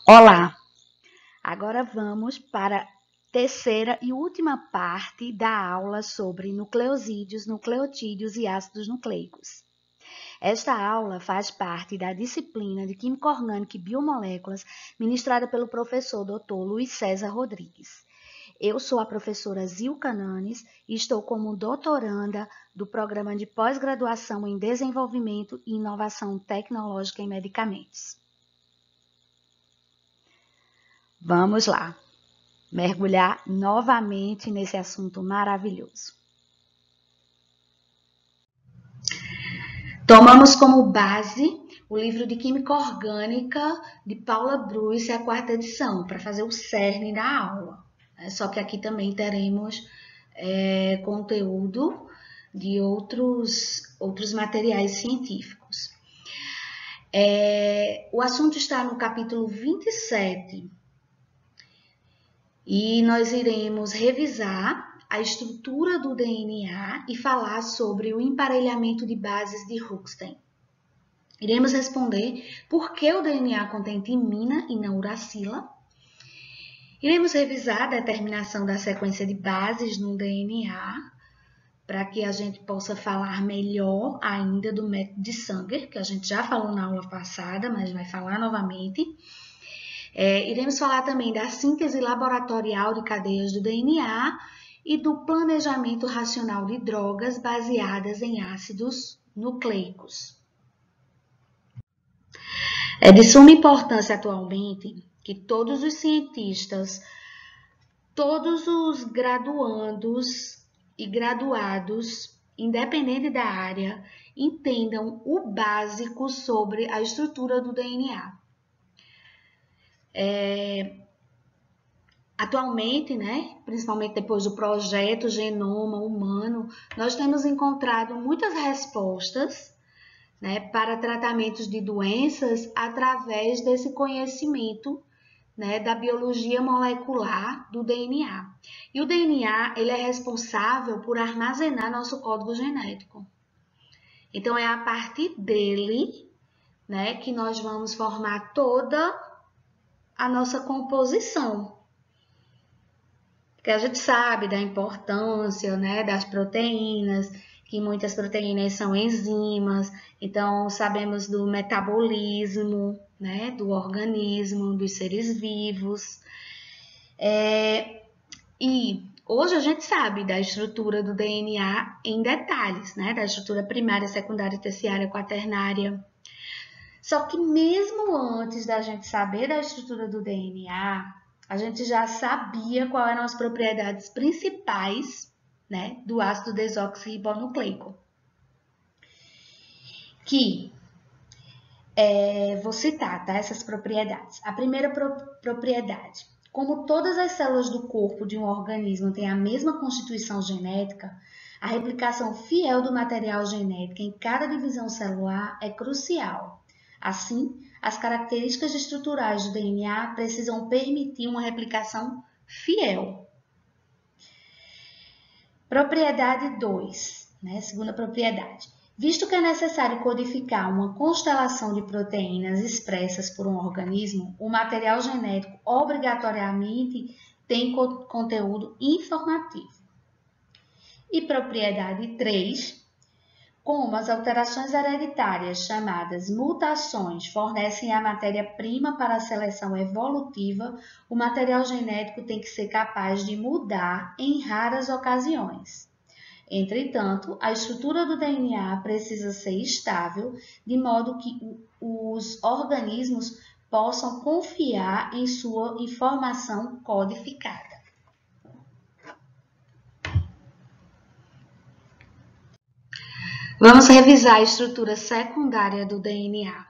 Olá! Agora vamos para a terceira e última parte da aula sobre nucleosídeos, nucleotídeos e ácidos nucleicos. Esta aula faz parte da disciplina de Química Orgânica e Biomoléculas, ministrada pelo professor Dr. Luiz César Rodrigues. Eu sou a professora Zilka Nanes e estou como doutoranda do Programa de Pós-Graduação em Desenvolvimento e Inovação Tecnológica em Medicamentos. Vamos lá, mergulhar novamente nesse assunto maravilhoso. Tomamos como base o livro de Química Orgânica de Paula Bruce, a quarta edição, para fazer o cerne da aula. Só que aqui também teremos conteúdo de outros materiais científicos. O assunto está no capítulo 27. E nós iremos revisar a estrutura do DNA e falar sobre o emparelhamento de bases de Hookston. Iremos responder por que o DNA contém timina e não uracila. Iremos revisar a determinação da sequência de bases no DNA, para que a gente possa falar melhor ainda do método de Sanger, que a gente já falou na aula passada, mas vai falar novamente. Iremos falar também da síntese laboratorial de cadeias do DNA e do planejamento racional de drogas baseadas em ácidos nucleicos. É de suma importância atualmente que todos os cientistas, todos os graduandos e graduados, independente da área, entendam o básico sobre a estrutura do DNA. Atualmente, principalmente depois do projeto Genoma Humano, nós temos encontrado muitas respostas para tratamentos de doenças através desse conhecimento da biologia molecular do DNA. E o DNA ele é responsável por armazenar nosso código genético. Então, é a partir dele que nós vamos formar toda a nossa composição. Porque a gente sabe da importância das proteínas, que muitas proteínas são enzimas, então sabemos do metabolismo do organismo, dos seres vivos. E hoje a gente sabe da estrutura do DNA em detalhes, da estrutura primária, secundária, terciária, quaternária. Só que mesmo antes da gente saber da estrutura do DNA, a gente já sabia quais eram as propriedades principais do ácido desoxirribonucleico. Vou citar essas propriedades. A primeira propriedade. Como todas as células do corpo de um organismo têm a mesma constituição genética, a replicação fiel do material genético em cada divisão celular é crucial. Assim, as características estruturais do DNA precisam permitir uma replicação fiel. Propriedade 2, segunda propriedade. Visto que é necessário codificar uma constelação de proteínas expressas por um organismo, o material genético obrigatoriamente tem conteúdo informativo. E propriedade 3. Como as alterações hereditárias, chamadas mutações, fornecem a matéria-prima para a seleção evolutiva, o material genético tem que ser capaz de mudar em raras ocasiões. Entretanto, a estrutura do DNA precisa ser estável, de modo que os organismos possam confiar em sua informação codificada. Vamos revisar a estrutura secundária do DNA.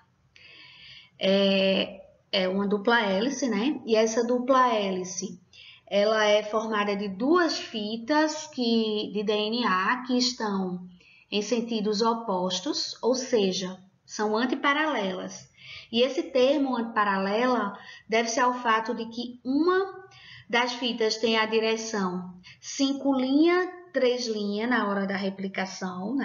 É uma dupla hélice, E essa dupla hélice, ela é formada de duas fitas de DNA que estão em sentidos opostos, ou seja, são antiparalelas. E esse termo antiparalela deve-se ao fato de que uma das fitas tem a direção 5', 3' na hora da replicação,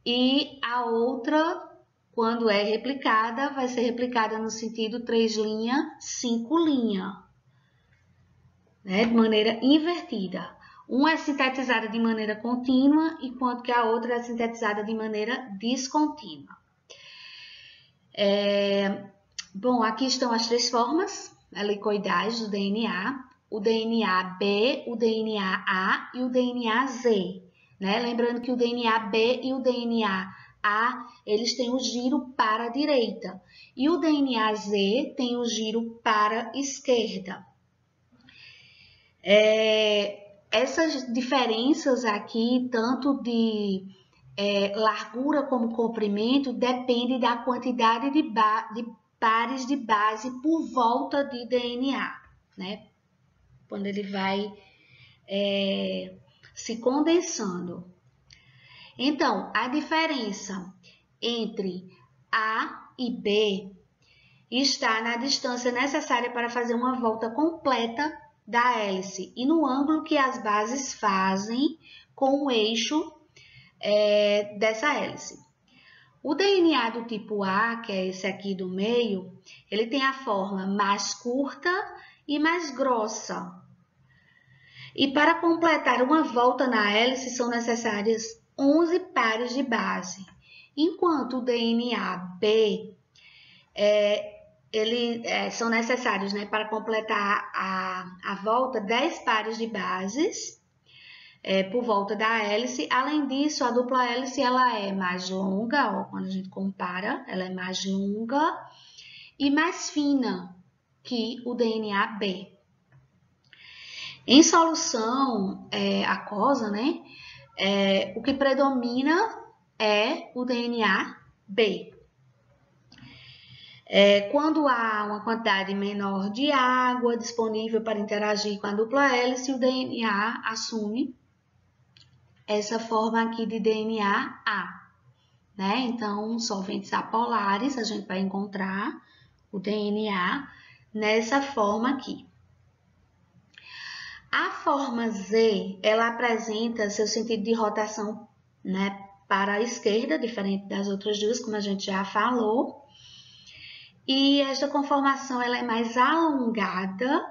E a outra quando é replicada, vai ser replicada no sentido 3' 5', né? De maneira invertida. Uma é sintetizada de maneira contínua, enquanto que a outra é sintetizada de maneira descontínua. Bom, aqui estão as 3 formas helicoidais do DNA. O DNA B, o DNA A e o DNA Z. Né? Lembrando que o DNA B e o DNA A, eles têm o giro para a direita. E o DNA Z tem o giro para a esquerda. Essas diferenças aqui, tanto de largura como comprimento, depende da quantidade de pares de base por volta de DNA, né? Quando ele vai se condensando. Então, a diferença entre A e B está na distância necessária para fazer uma volta completa da hélice e no ângulo que as bases fazem com o eixo dessa hélice. O DNA do tipo A, que é esse aqui do meio, ele tem a forma mais curta e mais grossa. E para completar uma volta na hélice são necessárias 11 pares de base, enquanto o DNA B, são necessários, né, para completar a volta 10 pares de bases por volta da hélice. Além disso, a dupla hélice ela é mais longa, ó, quando a gente compara, ela é mais longa e mais fina que o DNA B. Em solução aquosa, né, o que predomina é o DNA B. Quando há uma quantidade menor de água disponível para interagir com a dupla hélice, o DNA assume essa forma aqui de DNA A, né? Então, solventes apolares, a gente vai encontrar o DNA nessa forma aqui. A forma Z, ela apresenta seu sentido de rotação, né, para a esquerda, diferente das outras duas, como a gente já falou. E esta conformação ela é mais alongada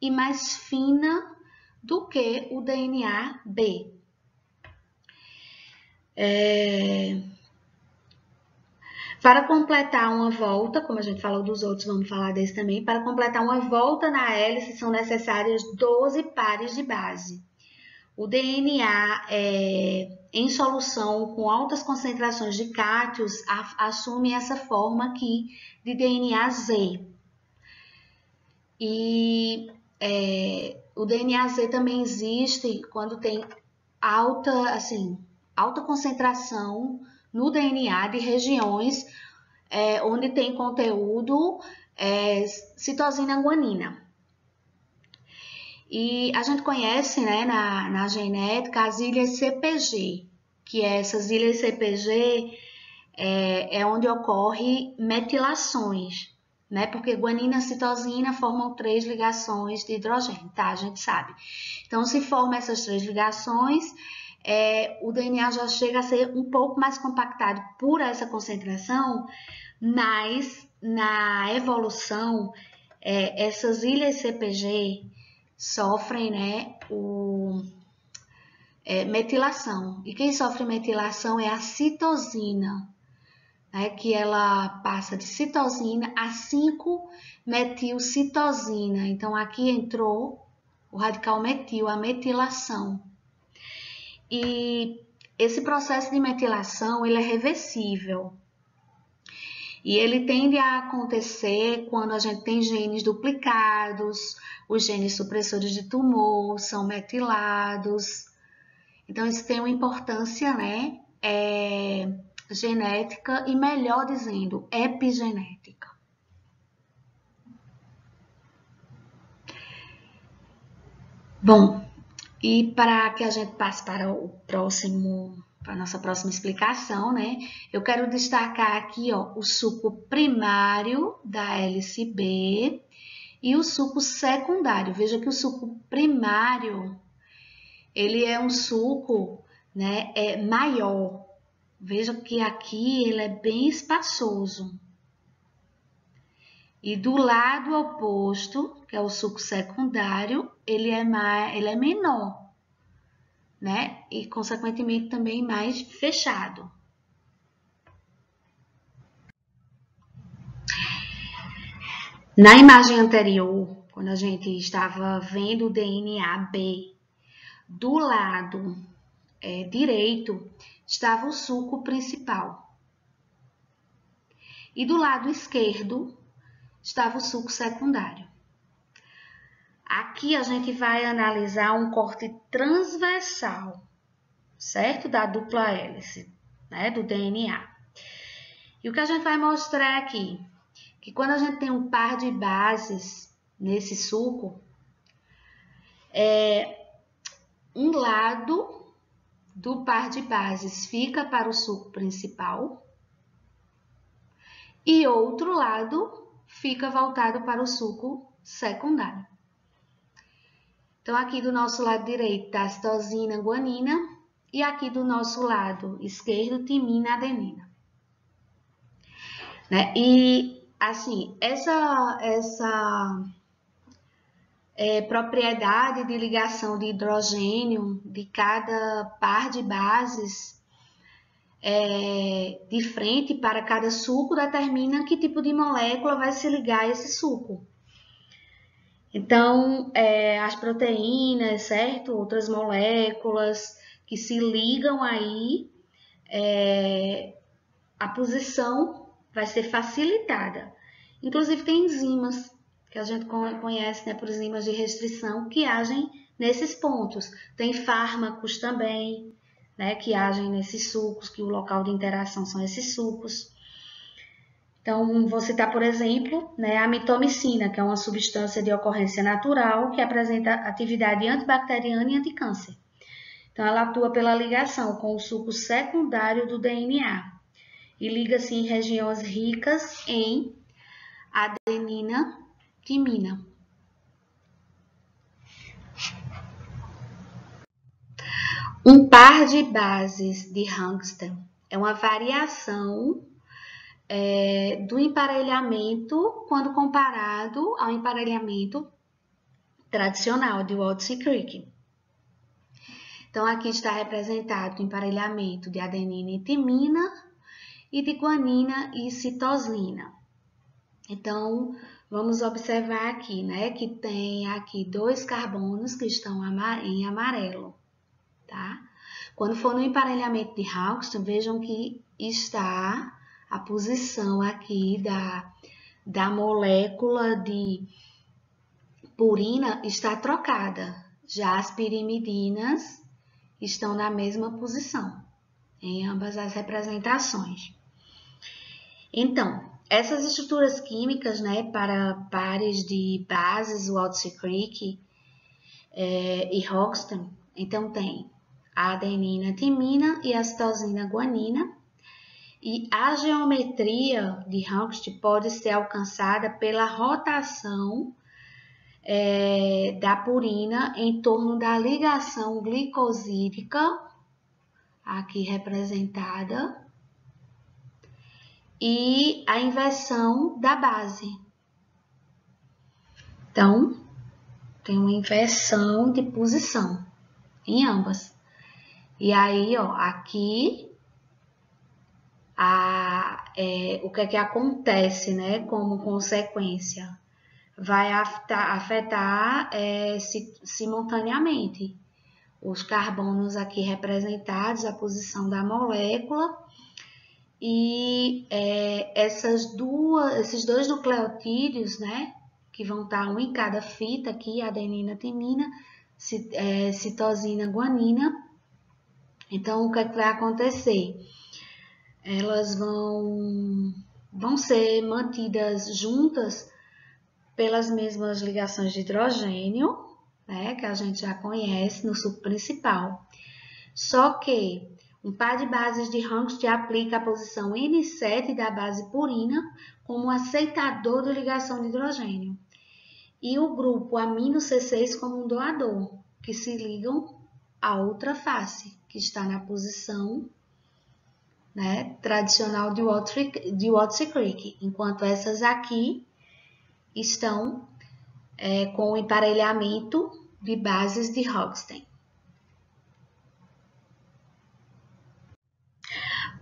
e mais fina do que o DNA B. Para completar uma volta, como a gente falou dos outros, vamos falar desse também. Para completar uma volta na hélice são necessários 12 pares de base. O DNA em solução com altas concentrações de cátions assume essa forma aqui de DNA Z. E o DNA Z também existe quando tem alta concentração no DNA de regiões onde tem conteúdo citosina guanina. E a gente conhece, né, na genética as ilhas CpG, que essas ilhas CpG é onde ocorre metilações, né? Porque guanina e citosina formam 3 ligações de hidrogênio, tá? A gente sabe. Então, se formam essas 3 ligações, o DNA já chega a ser um pouco mais compactado por essa concentração, mas na evolução, essas ilhas CpG sofrem, né, metilação. E quem sofre metilação é a citosina, né, que ela passa de citosina a 5-metilcitosina. Então, aqui entrou o radical metil, a metilação. E esse processo de metilação, ele é reversível. E ele tende a acontecer quando a gente tem genes duplicados, os genes supressores de tumor são metilados. Então, isso tem uma importância, né, genética e, melhor dizendo, epigenética. Bom, e para que a gente passe para a nossa próxima explicação, né? Eu quero destacar aqui, ó, o suco primário da hélice B e o suco secundário. Veja que o suco primário, ele é um suco, né, maior, Veja que aqui ele é bem espaçoso. E do lado oposto, que é o suco secundário, ele é menor, né? E, consequentemente, também mais fechado. Na imagem anterior, quando a gente estava vendo o DNA B, do lado direito estava o suco principal. E do lado esquerdo estava o suco secundário. Aqui a gente vai analisar um corte transversal, certo? Da dupla hélice, né? Do DNA. E o que a gente vai mostrar aqui, que quando a gente tem um par de bases nesse suco, um lado do par de bases fica para o suco principal e outro lado fica voltado para o suco secundário. Então, aqui do nosso lado direito está citosina, guanina e aqui do nosso lado esquerdo, timina, adenina. Né? E, assim, essa propriedade de ligação de hidrogênio de cada par de bases de frente para cada suco determina que tipo de molécula vai se ligar a esse suco. Então, as proteínas, certo? Outras moléculas que se ligam aí, a posição vai ser facilitada. Inclusive, tem enzimas que a gente conhece, né, por enzimas de restrição, que agem nesses pontos. Tem fármacos também, né, que agem nesses sucos, que o local de interação são esses sucos. Então, vou citar, por exemplo, né, a mitomicina, que é uma substância de ocorrência natural que apresenta atividade antibacteriana e anticâncer. Então, ela atua pela ligação com o suco secundário do DNA e liga-se em regiões ricas em adenina, timina. Um par de bases de Hangstrom é uma variação do emparelhamento quando comparado ao emparelhamento tradicional de Waltz e Crick. Então, aqui está representado o emparelhamento de adenina e timina e de guanina e citosina. Então, vamos observar aqui, né, que tem aqui 2 carbonos que estão em amarelo, tá? Quando for no emparelhamento de Hangstrom, vejam que está a posição aqui da molécula de purina está trocada. Já as pirimidinas estão na mesma posição, em ambas as representações. Então, essas estruturas químicas, né, para pares de bases, Waltz e Crick e Hangstrom, então tem a adenina, timina e a citosina, guanina. E a geometria de Hangstrom pode ser alcançada pela rotação da purina em torno da ligação glicosídica, aqui representada, e a inversão da base. Então, tem uma inversão de posição em ambas. E aí, ó, aqui o que é que acontece, né, como consequência? Vai afetar simultaneamente os carbonos aqui representados, a posição da molécula, e esses 2 nucleotídeos, né, que vão estar um em cada fita aqui, adenina, timina, citosina, guanina. Então, o que é que vai acontecer? Elas vão ser mantidas juntas pelas mesmas ligações de hidrogênio, né, que a gente já conhece no suco principal. Só que um par de bases de Hangstrom aplica a posição N7 da base purina como aceitador de ligação de hidrogênio e o grupo amino C6 como um doador, que se ligam à outra face, que está na posição né, tradicional de Watts Creek, enquanto essas aqui estão com o emparelhamento de bases de Hoxton.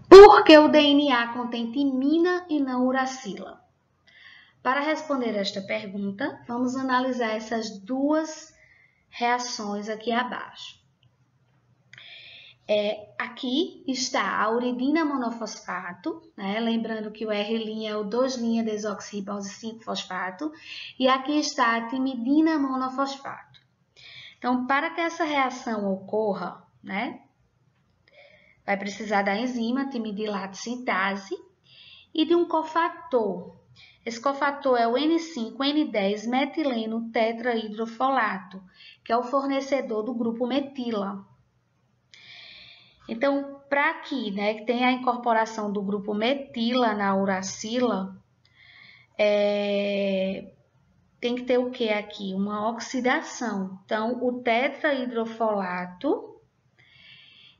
Por que o DNA contém timina e não uracila? Para responder esta pergunta, vamos analisar essas duas reações aqui abaixo. Aqui está a uridina monofosfato, né? Lembrando que o R' é o 2'-desoxirribose 5-fosfato, e aqui está a timidina monofosfato. Então, para que essa reação ocorra, né, vai precisar da enzima timidilato sintase e de um cofator. Esse cofator é o N5N10 metileno tetrahidrofolato, que é o fornecedor do grupo metila. Então, para aqui, né, que tem a incorporação do grupo metila na uracila, tem que ter o que aqui? Uma oxidação. Então, o tetrahidrofolato,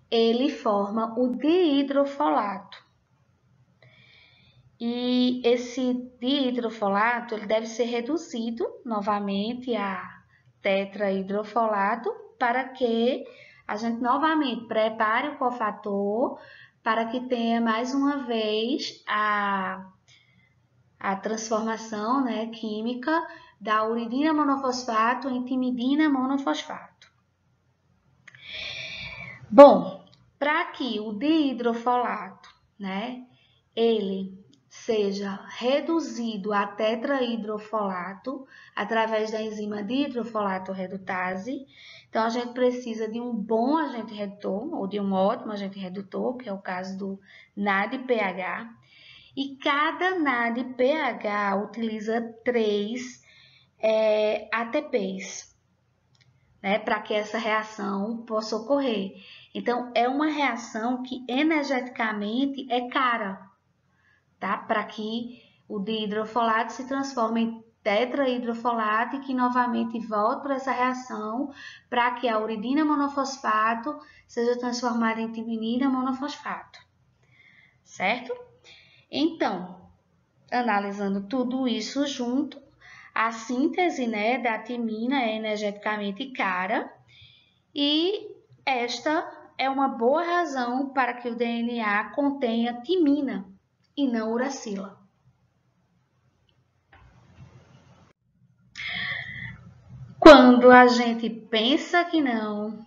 ele forma o dihidrofolato. E esse dihidrofolato, ele deve ser reduzido novamente a tetrahidrofolato para que a gente novamente prepare o cofator para que tenha mais uma vez a transformação, né, química da uridina monofosfato em timidina monofosfato. Bom, para que o dihidrofolato, né, ele seja reduzido a tetrahidrofolato através da enzima dihidrofolato redutase, então a gente precisa de um bom agente redutor ou de um ótimo agente redutor, que é o caso do NADPH, e cada NADPH utiliza 3 ATPs, né, para que essa reação possa ocorrer. Então, é uma reação que energeticamente é cara, tá? Para que o dihidrofolato se transforme em tetrahidrofolato e que novamente volte para essa reação para que a uridina monofosfato seja transformada em timidina monofosfato, certo? Então, analisando tudo isso junto, a síntese, né, da timina é energeticamente cara e esta é uma boa razão para que o DNA contenha timina e não uracila. Quando a gente pensa que não,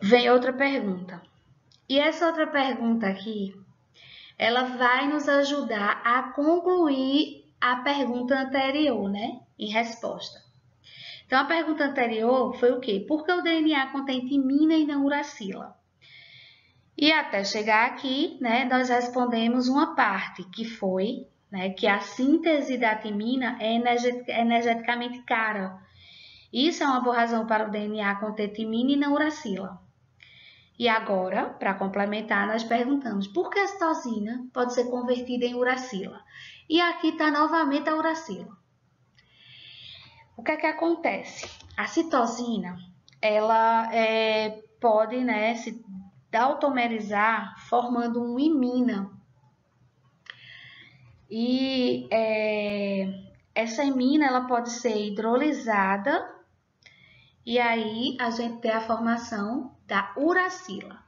vem outra pergunta. E essa outra pergunta aqui, ela vai nos ajudar a concluir a pergunta anterior, né? Em resposta. Então, a pergunta anterior foi o quê? Por que o DNA contém timina e não uracila? E até chegar aqui, né, nós respondemos uma parte, que foi, né, que a síntese da timina é energeticamente cara. Isso é uma boa razão para o DNA conter timina e não uracila. E agora, para complementar, nós perguntamos por que a citosina pode ser convertida em uracila? E aqui está novamente a uracila. O que é que acontece? A citosina, ela pode, né, se automerizar formando um imina. E essa imina, ela pode ser hidrolisada e aí a gente tem a formação da uracila.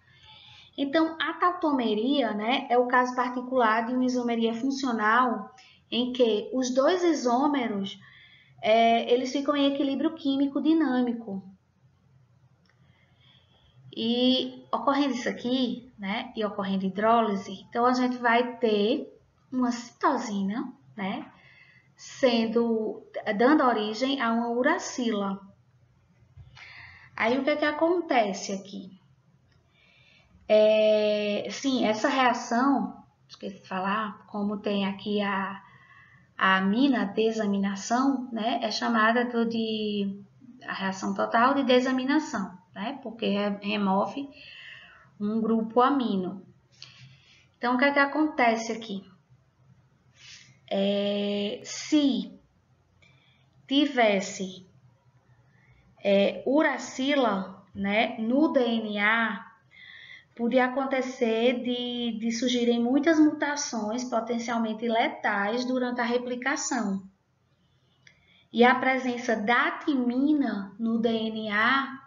Então, a tautomeria, né, é o caso particular de uma isomeria funcional em que os dois isômeros eles ficam em equilíbrio químico dinâmico. E ocorrendo isso aqui, né, e ocorrendo hidrólise, então a gente vai ter uma citosina, né, dando origem a uma uracila. Aí o que é que acontece aqui? Sim, essa reação, esqueci de falar, como tem aqui a amina, desaminação, né, é chamada a reação total de desaminação, né, porque remove um grupo amino. Então, o que é que acontece aqui? Se tivesse uracila, né, no DNA, podia acontecer de surgirem muitas mutações potencialmente letais durante a replicação. E a presença da timina no DNA,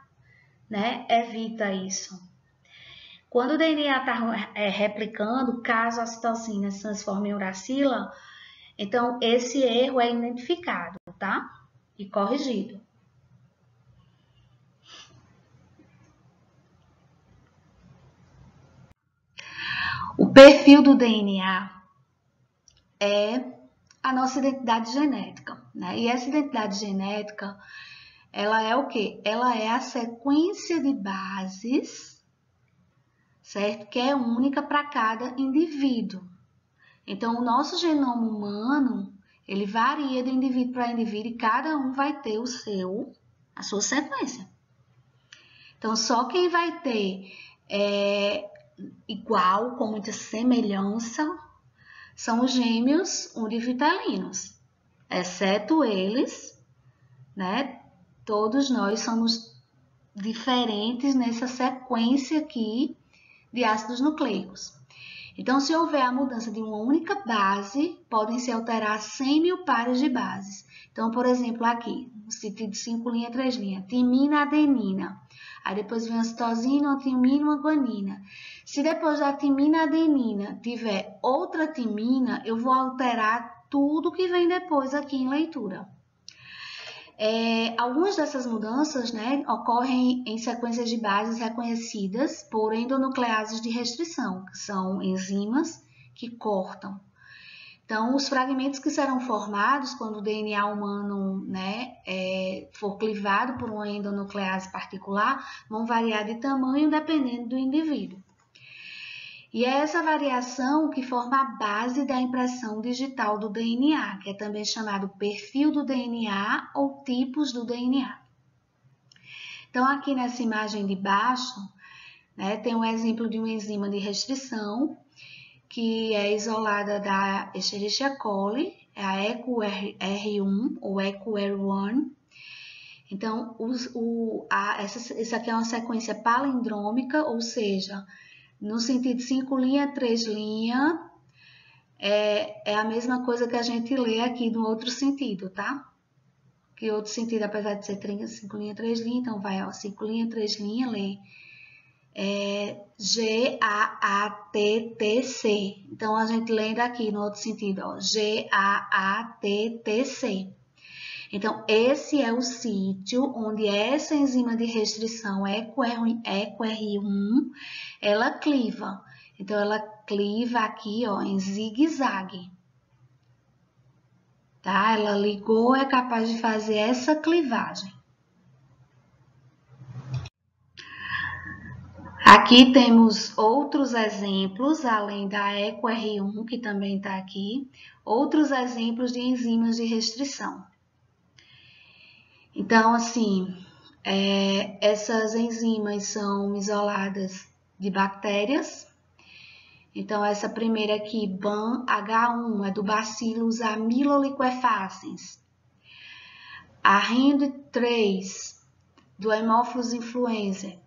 né, evita isso. Quando o DNA está replicando, caso a citosina se transforme em uracila, então esse erro é identificado, tá? E corrigido. O perfil do DNA é a nossa identidade genética, né? E essa identidade genética, ela é o quê? Ela é a sequência de bases, certo? Que é única para cada indivíduo. Então, o nosso genoma humano, ele varia de indivíduo para indivíduo e cada um vai ter a sua sequência. Então, só quem vai ter igual, com muita semelhança, são os gêmeos univitelinos. Exceto eles, né? Todos nós somos diferentes nessa sequência aqui de ácidos nucleicos. Então, se houver a mudança de uma única base, podem se alterar 100 mil pares de bases. Então, por exemplo, aqui, no sentido 5' 3', timina, adenina. Aí depois vem a citosina, uma timina, uma guanina. Se depois da timina, adenina tiver outra timina, eu vou alterar tudo que vem depois aqui em leitura. Algumas dessas mudanças, né, ocorrem em sequências de bases reconhecidas por endonucleases de restrição, que são enzimas que cortam. Então, os fragmentos que serão formados quando o DNA humano, né, for clivado por uma endonuclease particular vão variar de tamanho dependendo do indivíduo. E é essa variação que forma a base da impressão digital do DNA, que é também chamado perfil do DNA ou tipos do DNA. Então, aqui nessa imagem de baixo, né, tem um exemplo de uma enzima de restrição, que é isolada da Escherichia coli, é a EcoR1 ou EcoR1. Então, essa aqui é uma sequência palindrômica, ou seja, no sentido 5', 3', é a mesma coisa que a gente lê aqui no outro sentido, tá? Que outro sentido, apesar de ser 5', 3', então vai, ó, 5', 3', lê G-A-A-T-T-C. Então, a gente lê daqui no outro sentido, ó, G-A-A-T-T-C. Então, esse é o sítio onde essa enzima de restrição EcoR1, ela cliva. Então, ela cliva aqui, ó, em zigue-zague. Tá? Ela ligou, é capaz de fazer essa clivagem. Aqui temos outros exemplos, além da EcoR1, que também está aqui, outros exemplos de enzimas de restrição. Então, assim, essas enzimas são isoladas de bactérias. Então, essa primeira aqui, BAM-H1, é do Bacillus amyloliquefaciens. A RIND3, do Haemophilus influenzae.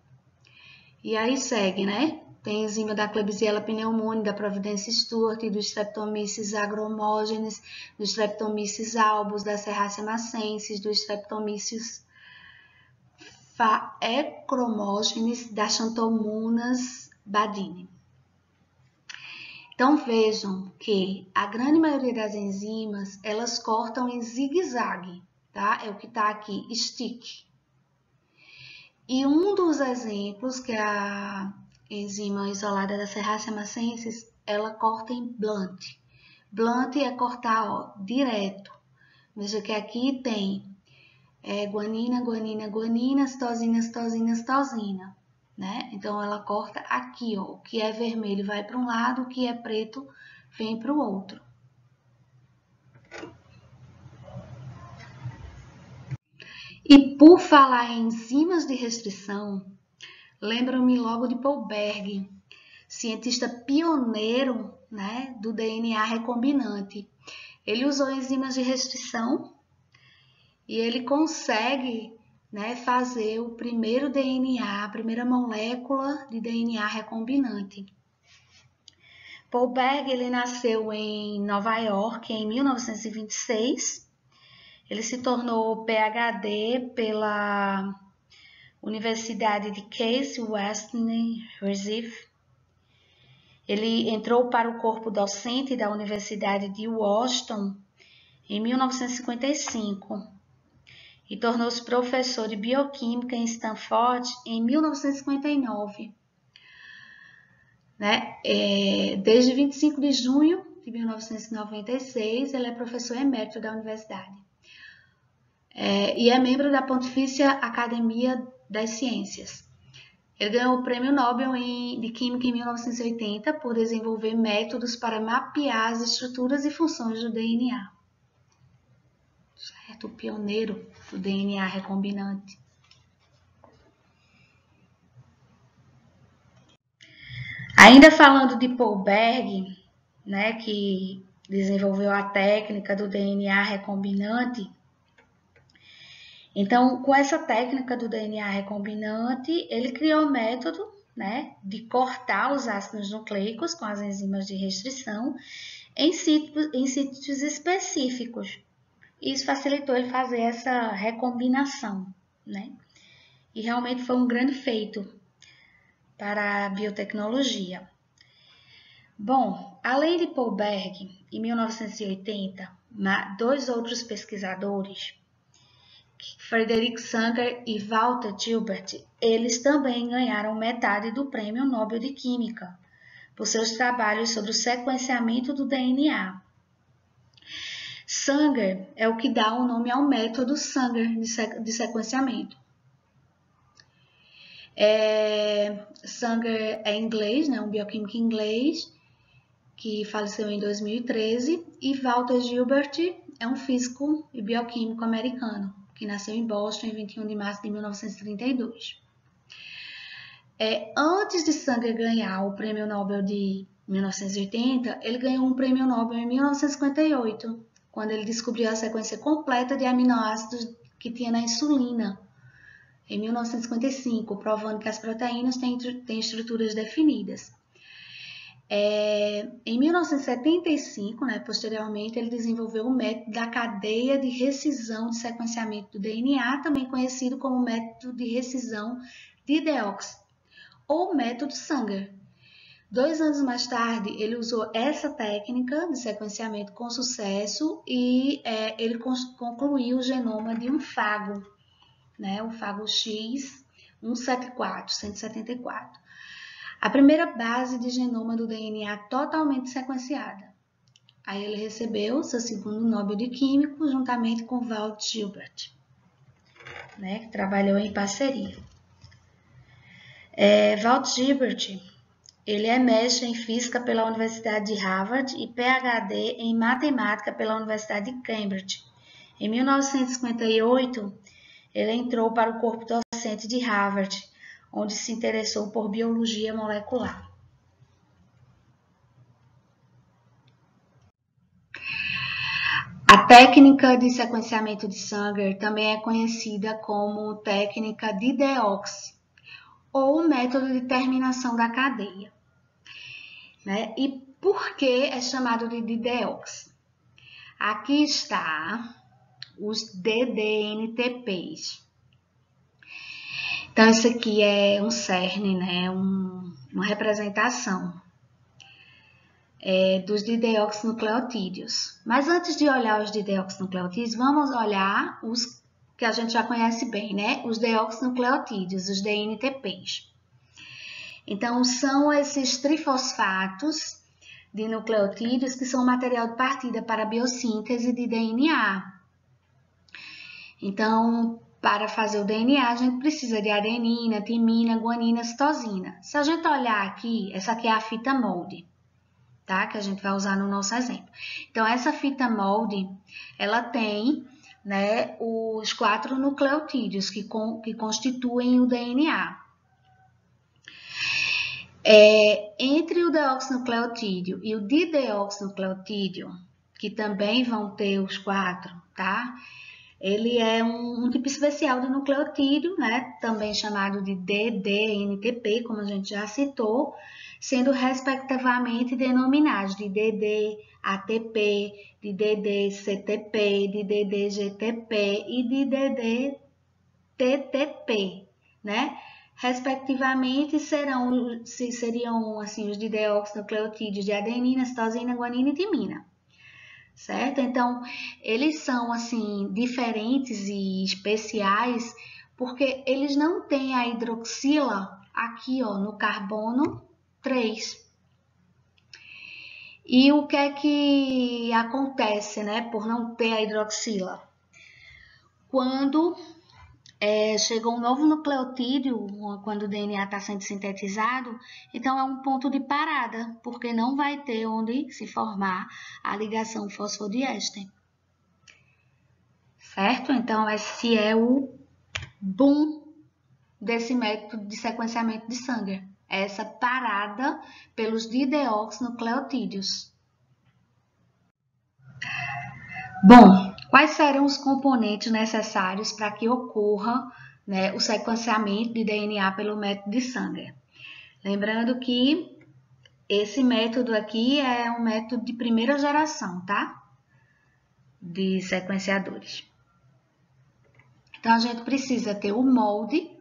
E aí segue, né? Tem enzima da Klebsiella pneumoniae, da Providence Stewart, do Streptomyces agromogenes, do Streptomyces albus, da Serratia macensis, do Streptomyces phaeocromogenes, da Xanthomonas baddini. Então, vejam que a grande maioria das enzimas, elas cortam em zigue-zague, tá? É o que está aqui, stick. E um dos exemplos, que é a enzima isolada da Serratia macensis, ela corta em blunt. Blunt é cortar, ó, direto. Veja que aqui tem guanina, guanina, guanina, citosina, citosina, citosina, né? Então, ela corta aqui, ó. O que é vermelho vai para um lado, o que é preto vem para o outro. E por falar em enzimas de restrição, lembro-me logo de Paul Berg, cientista pioneiro, né, do DNA recombinante. Ele usou enzimas de restrição e ele consegue né, fazer o primeiro DNA, a primeira molécula de DNA recombinante. Paul Berg, ele nasceu em Nova York em 1926. Ele se tornou PhD pela Universidade de Case Western Reserve. Ele entrou para o corpo docente da Universidade de Washington em 1955 e tornou-se professor de bioquímica em Stanford em 1959. Desde 25 de junho de 1996, ele é professor emérito da universidade. E é membro da Pontifícia Academia das Ciências. Ele ganhou o Prêmio Nobel de Química em 1980 por desenvolver métodos para mapear as estruturas e funções do DNA. Certo? O pioneiro do DNA recombinante. Ainda falando de Paul Berg, né, que desenvolveu a técnica do DNA recombinante. Então, com essa técnica do DNA recombinante, ele criou o método, né, de cortar os ácidos nucleicos com as enzimas de restrição em sítios específicos. Isso facilitou ele fazer essa recombinação, né? E realmente foi um grande feito para a biotecnologia. Bom, além de Paul Berg, em 1980, dois outros pesquisadores, Frederick Sanger e Walter Gilbert, eles também ganharam metade do Prêmio Nobel de Química por seus trabalhos sobre o sequenciamento do DNA. Sanger é o que dá o nome ao método Sanger de sequenciamento. Sanger é inglês, né, um bioquímico inglês, que faleceu em 2013, e Walter Gilbert é um físico e bioquímico americano, que nasceu em Boston em 21 de março de 1932. Antes de Sanger ganhar o Prêmio Nobel de 1980, ele ganhou um Prêmio Nobel em 1958, quando ele descobriu a sequência completa de aminoácidos que tinha na insulina, em 1955, provando que as proteínas têm estruturas definidas. Em 1975, né, posteriormente, ele desenvolveu o método da cadeia de rescisão de sequenciamento do DNA, também conhecido como método de rescisão de Deox, ou método Sanger. 2 anos mais tarde, ele usou essa técnica de sequenciamento com sucesso e ele concluiu o genoma de um fago, né, o fago X174. A primeira base de genoma do DNA totalmente sequenciada. Aí ele recebeu seu segundo Nobel de Químico, juntamente com Walt Gilbert, né, que trabalhou em parceria. Walt Gilbert, ele é mestre em Física pela Universidade de Harvard e PhD em Matemática pela Universidade de Cambridge. Em 1958, ele entrou para o corpo docente de Harvard, onde se interessou por biologia molecular. A técnica de sequenciamento de Sanger também é conhecida como técnica de Deox, ou método de terminação da cadeia. Né? E por que é chamado de Deox? Aqui está os DDNTPs. Então, isso aqui é um cerne, né? Uma representação dos dideoxinucleotídeos. Mas antes de olhar os dideoxinucleotídeos, vamos olhar os que a gente já conhece bem, né? Os deoxinucleotídeos, os DNTPs. Então, são esses trifosfatos de nucleotídeos que são material de partida para a biossíntese de DNA. Então, para fazer o DNA, a gente precisa de adenina, timina, guanina, citosina. Se a gente olhar aqui, essa aqui é a fita molde, tá? Que a gente vai usar no nosso exemplo. Então, essa fita molde, ela tem, né, os 4 nucleotídeos que constituem o DNA. Entre o deoxinucleotídeo e o dideoxinucleotídeo, que também vão ter os 4, tá? Ele é um tipo especial de nucleotídeo, né? Também chamado de DDNTP, como a gente já citou, sendo respectivamente denominados de DD-ATP, de DD-CTP, de DD-GTP e de DD-TTP, né? Respectivamente seriam assim, os dideoxinucleotídeos de adenina, citosina, guanina e timina. Certo? Então, eles são assim diferentes e especiais porque eles não têm a hidroxila aqui, ó, no carbono 3. E o que é que acontece, né, por não ter a hidroxila? Quando chega um novo nucleotídeo, quando o DNA está sendo sintetizado, então é um ponto de parada, porque não vai ter onde se formar a ligação fosfodiéster. Certo? Então, esse é o boom desse método de sequenciamento de sangue. É essa parada pelos dideoxinucleotídeos. Bom, quais serão os componentes necessários para que ocorra, né, o sequenciamento de DNA pelo método de Sanger? Lembrando que esse método aqui é um método de primeira geração, tá? De sequenciadores. Então, a gente precisa ter o molde.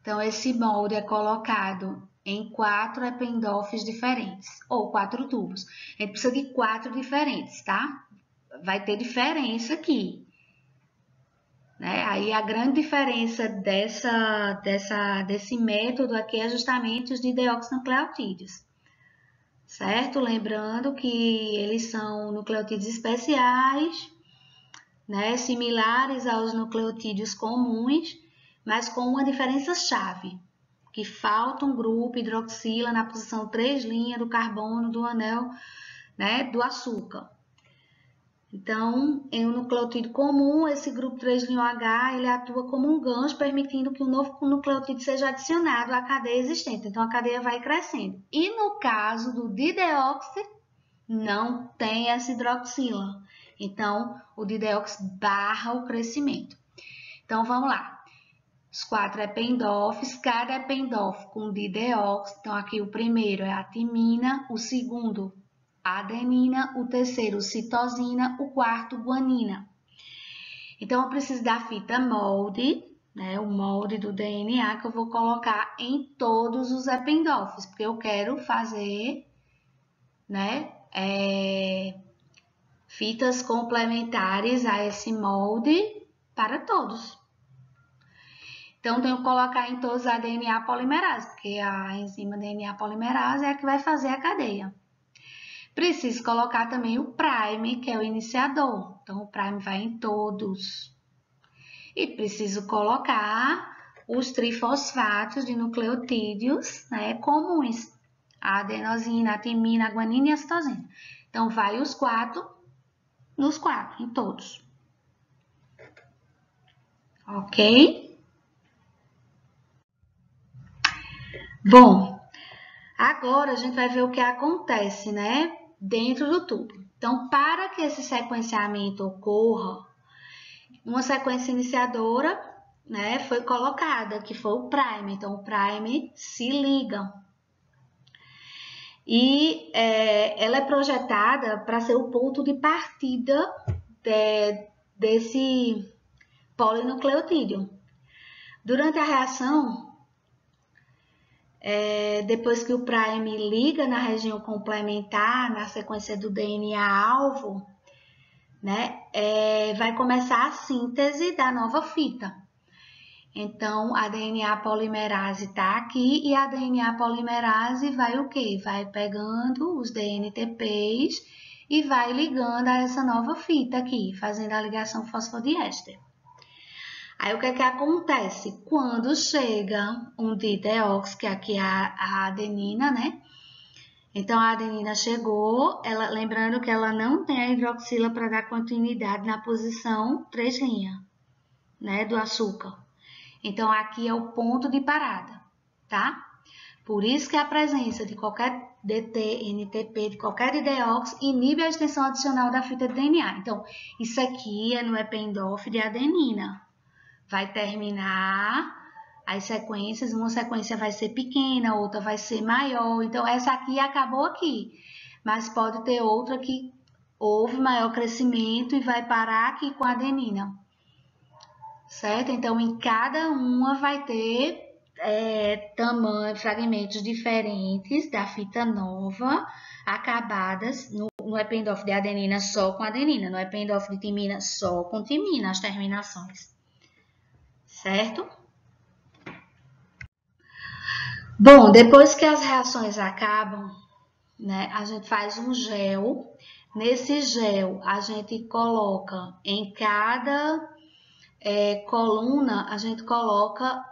Então, esse molde é colocado em 4 Eppendorfs diferentes, ou 4 tubos. A gente precisa de 4 diferentes, tá? Vai ter diferença aqui. Né? Aí, a grande diferença desse método aqui é justamente os dideoxinucleotídeos. Certo? Lembrando que eles são nucleotídeos especiais, né? Similares aos nucleotídeos comuns, mas com uma diferença-chave, que falta um grupo hidroxila na posição 3' do carbono do anel, né, do açúcar. Então, em um nucleotídeo comum, esse grupo 3'H ele atua como um gancho, permitindo que um novo nucleotídeo seja adicionado à cadeia existente. Então, a cadeia vai crescendo. E no caso do dideoxi, não tem essa hidroxila. Então, o dideoxi barra o crescimento. Então, vamos lá. Os 4 Eppendorfs, cada Eppendorf com dideoxi. Então, aqui o primeiro é a timina, o segundo a adenina, o terceiro citosina, o quarto guanina. Então, eu preciso da fita molde, né, o molde do DNA que eu vou colocar em todos os Eppendorfs, porque eu quero fazer, né, fitas complementares a esse molde para todos. Então, tenho que colocar em todos a DNA polimerase, porque a enzima DNA polimerase é a que vai fazer a cadeia. Preciso colocar também o prime, que é o iniciador. Então, o prime vai em todos. E preciso colocar os trifosfatos de nucleotídeos, né, comuns. A adenosina, a timina, a guanina e a citosina. Então, vai os 4 nos 4, em todos. Ok? Bom, agora a gente vai ver o que acontece, né, dentro do tubo. Então, para que esse sequenciamento ocorra, uma sequência iniciadora, né, foi colocada, que foi o prime. Então, o prime se liga. E ela é projetada para ser o ponto de partida desse polinucleotídeo. Durante a reação, depois que o prime liga na região complementar, na sequência do DNA-alvo, né, vai começar a síntese da nova fita. Então, a DNA polimerase está aqui e a DNA polimerase vai o quê? Vai pegando os DNTPs e vai ligando a essa nova fita aqui, fazendo a ligação fosfodiéster. Aí, o que é que acontece? Quando chega um dideoxi, que aqui é a adenina, né? Então, a adenina chegou, lembrando que ela não tem a hidroxila para dar continuidade na posição 3', né, do açúcar. Então, aqui é o ponto de parada, tá? Por isso que a presença de qualquer DTNTP de qualquer dideox inibe a extensão adicional da fita de DNA. Então, isso aqui é no Eppendorf de adenina. Vai terminar as sequências, uma sequência vai ser pequena, outra vai ser maior. Então, essa aqui acabou aqui, mas pode ter outra que houve maior crescimento e vai parar aqui com a adenina. Certo? Então, em cada uma vai ter fragmentos diferentes da fita nova, acabadas no Eppendorf de adenina só com adenina, no Eppendorf de timina só com timina, as terminações. Certo? Bom, depois que as reações acabam, né, a gente faz um gel. Nesse gel, a gente coloca em cada coluna, a gente coloca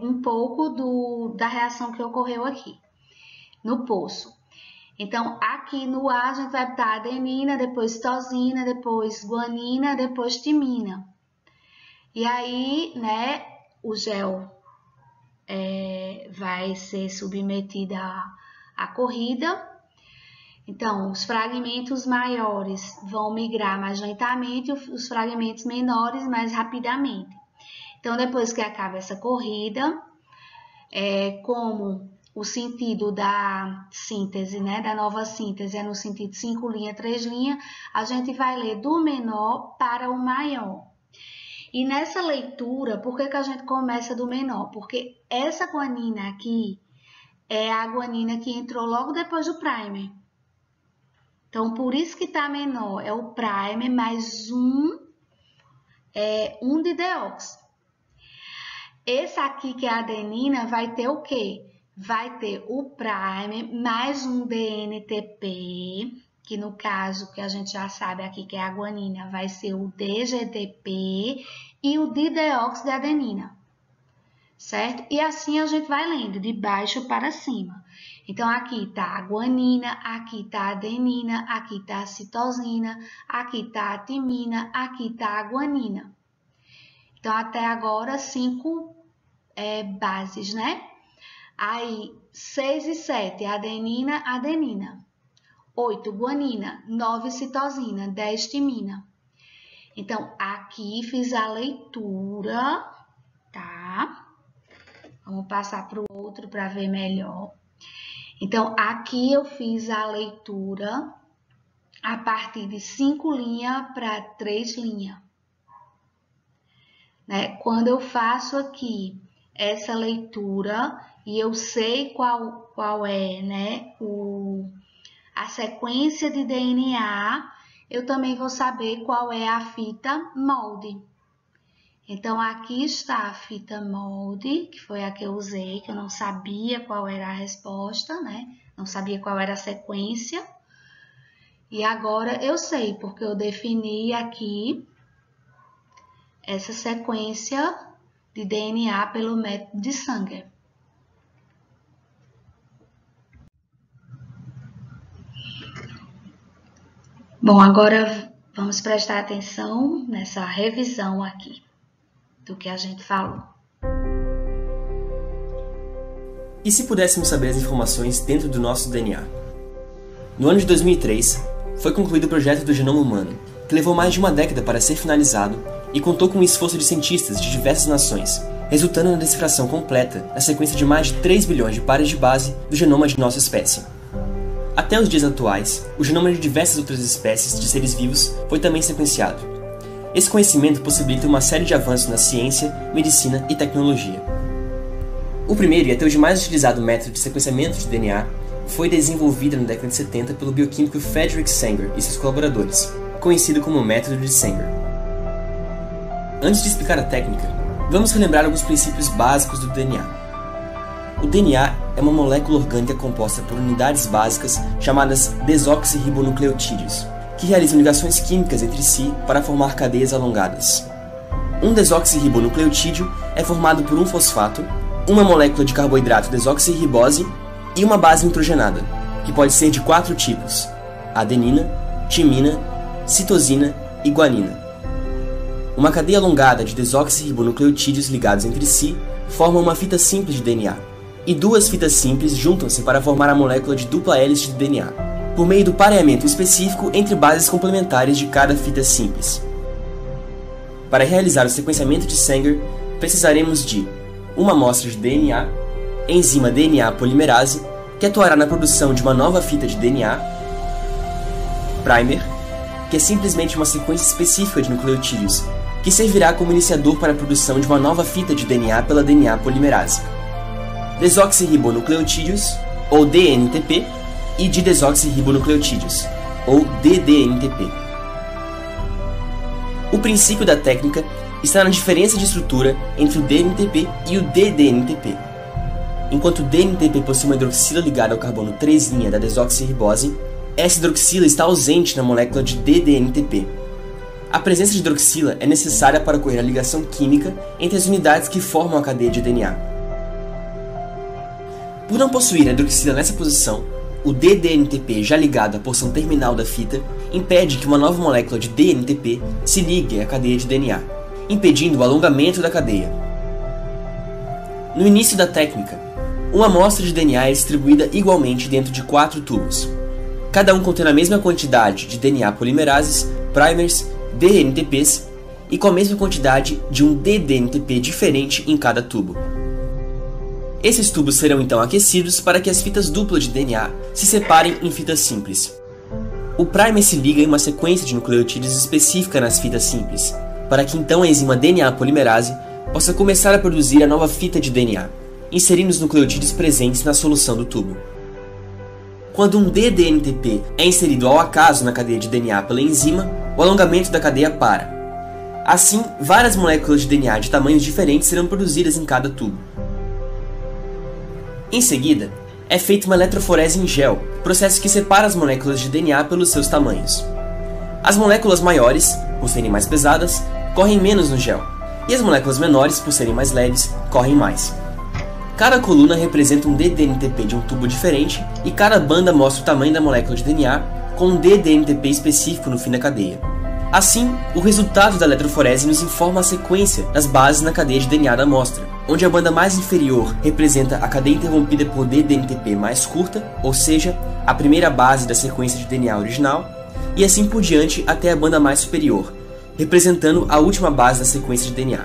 um pouco da reação que ocorreu aqui, no poço. Então, aqui no A, a gente vai botar adenina, depois citosina, depois guanina, depois timina. E aí, né, o gel vai ser submetido à corrida. Então, os fragmentos maiores vão migrar mais lentamente, os fragmentos menores mais rapidamente. Então, depois que acaba essa corrida, como o sentido da síntese, né, da nova síntese é no sentido 5 linha, 3 linha, a gente vai ler do menor para o maior. E nessa leitura, por que a gente começa do menor? Porque essa guanina aqui é a guanina que entrou logo depois do primer. Então, por isso que está menor, é o primer mais um dideox. Esse aqui, que é a adenina, vai ter o quê? Vai ter o primer mais um DNTP, que no caso, que a gente já sabe aqui que é a guanina, vai ser o DGTP e o dideox de adenina. Certo? E assim a gente vai lendo, de baixo para cima. Então, aqui está a guanina, aqui está a adenina, aqui está a citosina, aqui está a timina, aqui está a guanina. Então, até agora, 5 bases, né? Aí, 6 e 7, adenina, adenina. 8, guanina. 9, citosina. 10, timina. Então, aqui fiz a leitura, tá? Vamos passar para o outro para ver melhor. Então, aqui eu fiz a leitura a partir de 5 linhas para 3 linhas. Né? Quando eu faço aqui essa leitura e eu sei qual é, né, a sequência de DNA, eu também vou saber qual é a fita molde. Então, aqui está a fita molde, que foi a que eu usei, que eu não sabia qual era a resposta, né? Não sabia qual era a sequência. E agora eu sei, porque eu defini aqui essa sequência de DNA pelo método de Sanger. Bom, agora vamos prestar atenção nessa revisão aqui do que a gente falou. E se pudéssemos saber as informações dentro do nosso DNA? No ano de 2003, foi concluído o projeto do genoma humano, que levou mais de uma década para ser finalizado e contou com o esforço de cientistas de diversas nações, resultando na decifração completa da sequência de mais de 3 bilhões de pares de base do genoma de nossa espécie. Até os dias atuais, o genoma de diversas outras espécies de seres vivos foi também sequenciado. Esse conhecimento possibilita uma série de avanços na ciência, medicina e tecnologia. O primeiro e até hoje mais utilizado método de sequenciamento de DNA foi desenvolvido na década de 70 pelo bioquímico Frederick Sanger e seus colaboradores, conhecido como método de Sanger. Antes de explicar a técnica, vamos relembrar alguns princípios básicos do DNA. O DNA é uma molécula orgânica composta por unidades básicas chamadas desoxirribonucleotídeos, que realizam ligações químicas entre si para formar cadeias alongadas. Um desoxirribonucleotídeo é formado por um fosfato, uma molécula de carboidrato desoxirribose e uma base nitrogenada, que pode ser de 4 tipos: adenina, timina, citosina e guanina. Uma cadeia alongada de desoxirribonucleotídeos ligados entre si forma uma fita simples de DNA, e duas fitas simples juntam-se para formar a molécula de dupla hélice de DNA, por meio do pareamento específico entre bases complementares de cada fita simples. Para realizar o sequenciamento de Sanger, precisaremos de uma amostra de DNA, enzima DNA polimerase, que atuará na produção de uma nova fita de DNA, primer, que é simplesmente uma sequência específica de nucleotídeos, que servirá como iniciador para a produção de uma nova fita de DNA pela DNA polimerase, desoxirribonucleotídeos, ou DNTP, e didesoxirribonucleotídeos, ou DDNTP. O princípio da técnica está na diferença de estrutura entre o DNTP e o DDNTP. Enquanto o DNTP possui uma hidroxila ligada ao carbono 3' da desoxirribose, essa hidroxila está ausente na molécula de DDNTP. A presença de hidroxila é necessária para ocorrer a ligação química entre as unidades que formam a cadeia de DNA. Por não possuir a hidroxila nessa posição, o DDNTP já ligado à porção terminal da fita impede que uma nova molécula de DNTP se ligue à cadeia de DNA, impedindo o alongamento da cadeia. No início da técnica, uma amostra de DNA é distribuída igualmente dentro de 4 tubos, cada um contendo a mesma quantidade de DNA polimerases, primers, DNTPs e com a mesma quantidade de um DDNTP diferente em cada tubo. Esses tubos serão então aquecidos para que as fitas duplas de DNA se separem em fitas simples. O primer se liga em uma sequência de nucleotídeos específica nas fitas simples, para que então a enzima DNA polimerase possa começar a produzir a nova fita de DNA, inserindo os nucleotídeos presentes na solução do tubo. Quando um DDNTP é inserido ao acaso na cadeia de DNA pela enzima, o alongamento da cadeia para. Assim, várias moléculas de DNA de tamanhos diferentes serão produzidas em cada tubo. Em seguida, é feita uma eletroforese em gel, processo que separa as moléculas de DNA pelos seus tamanhos. As moléculas maiores, por serem mais pesadas, correm menos no gel, e as moléculas menores, por serem mais leves, correm mais. Cada coluna representa um DDNTP de um tubo diferente e cada banda mostra o tamanho da molécula de DNA com um DDNTP específico no fim da cadeia. Assim, o resultado da eletroforese nos informa a sequência das bases na cadeia de DNA da amostra, onde a banda mais inferior representa a cadeia interrompida por DDNTP mais curta, ou seja, a primeira base da sequência de DNA original, e assim por diante até a banda mais superior, representando a última base da sequência de DNA.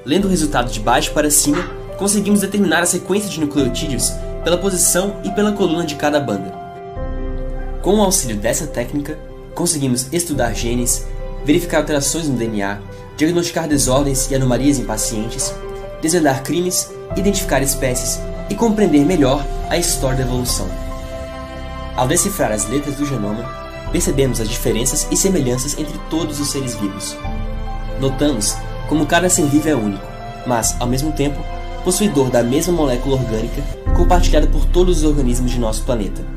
Lendo o resultado de baixo para cima, conseguimos determinar a sequência de nucleotídeos pela posição e pela coluna de cada banda. Com o auxílio dessa técnica, conseguimos estudar genes, verificar alterações no DNA, diagnosticar desordens e anomalias em pacientes, desvendar crimes, identificar espécies e compreender melhor a história da evolução. Ao decifrar as letras do genoma, percebemos as diferenças e semelhanças entre todos os seres vivos. Notamos como cada ser vivo é único, mas, ao mesmo tempo, possuidor da mesma molécula orgânica compartilhada por todos os organismos de nosso planeta.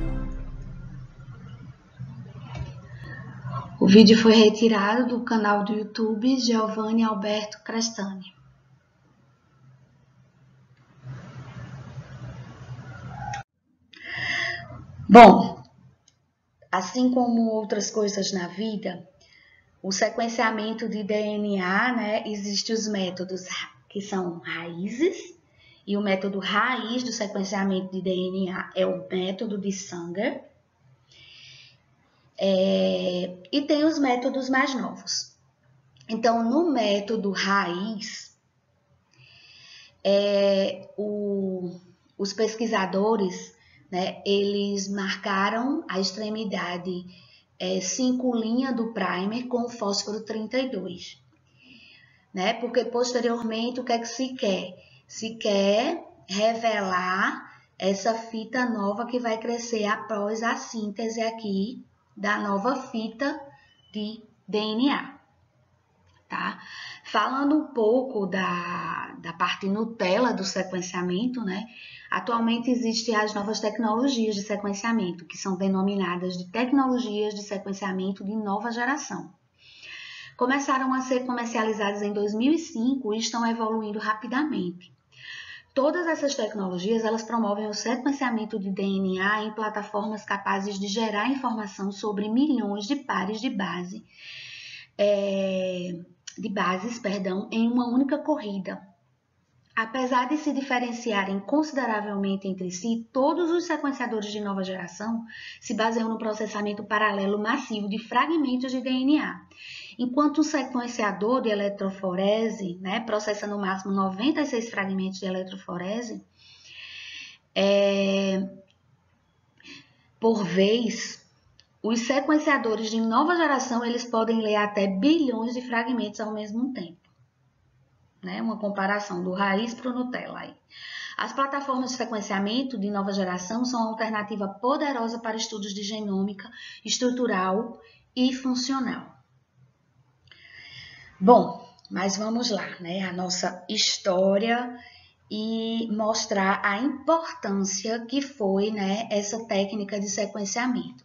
O vídeo foi retirado do canal do YouTube Giovanni Alberto Crestani. Bom, assim como outras coisas na vida, o sequenciamento de DNA, existem os métodos que são raízes, e o método raiz do sequenciamento de DNA é o método de Sanger. E tem os métodos mais novos. Então, no método raiz, os pesquisadores, eles marcaram a extremidade 5' do primer com o fósforo 32. Porque posteriormente, o que é que se quer? Se quer revelar essa fita nova que vai crescer após a síntese aqui da nova fita de DNA, tá? Falando um pouco da parte Nutella do sequenciamento, atualmente existem as novas tecnologias de sequenciamento, que são denominadas de tecnologias de sequenciamento de nova geração. Começaram a ser comercializadas em 2005 e estão evoluindo rapidamente. Todas essas tecnologias, elas promovem o sequenciamento de DNA em plataformas capazes de gerar informação sobre milhões de pares de bases, em uma única corrida. Apesar de se diferenciarem consideravelmente entre si, todos os sequenciadores de nova geração se baseiam no processamento paralelo massivo de fragmentos de DNA, enquanto o sequenciador de eletroforese, né, processa no máximo 96 fragmentos de eletroforese, por vez, os sequenciadores de nova geração eles podem ler até bilhões de fragmentos ao mesmo tempo. Né? Uma comparação do raiz para o Nutella. Aí. As plataformas de sequenciamento de nova geração são uma alternativa poderosa para estudos de genômica estrutural e funcional. Bom, mas vamos lá, né? A nossa história e mostrar a importância que foi, né, essa técnica de sequenciamento.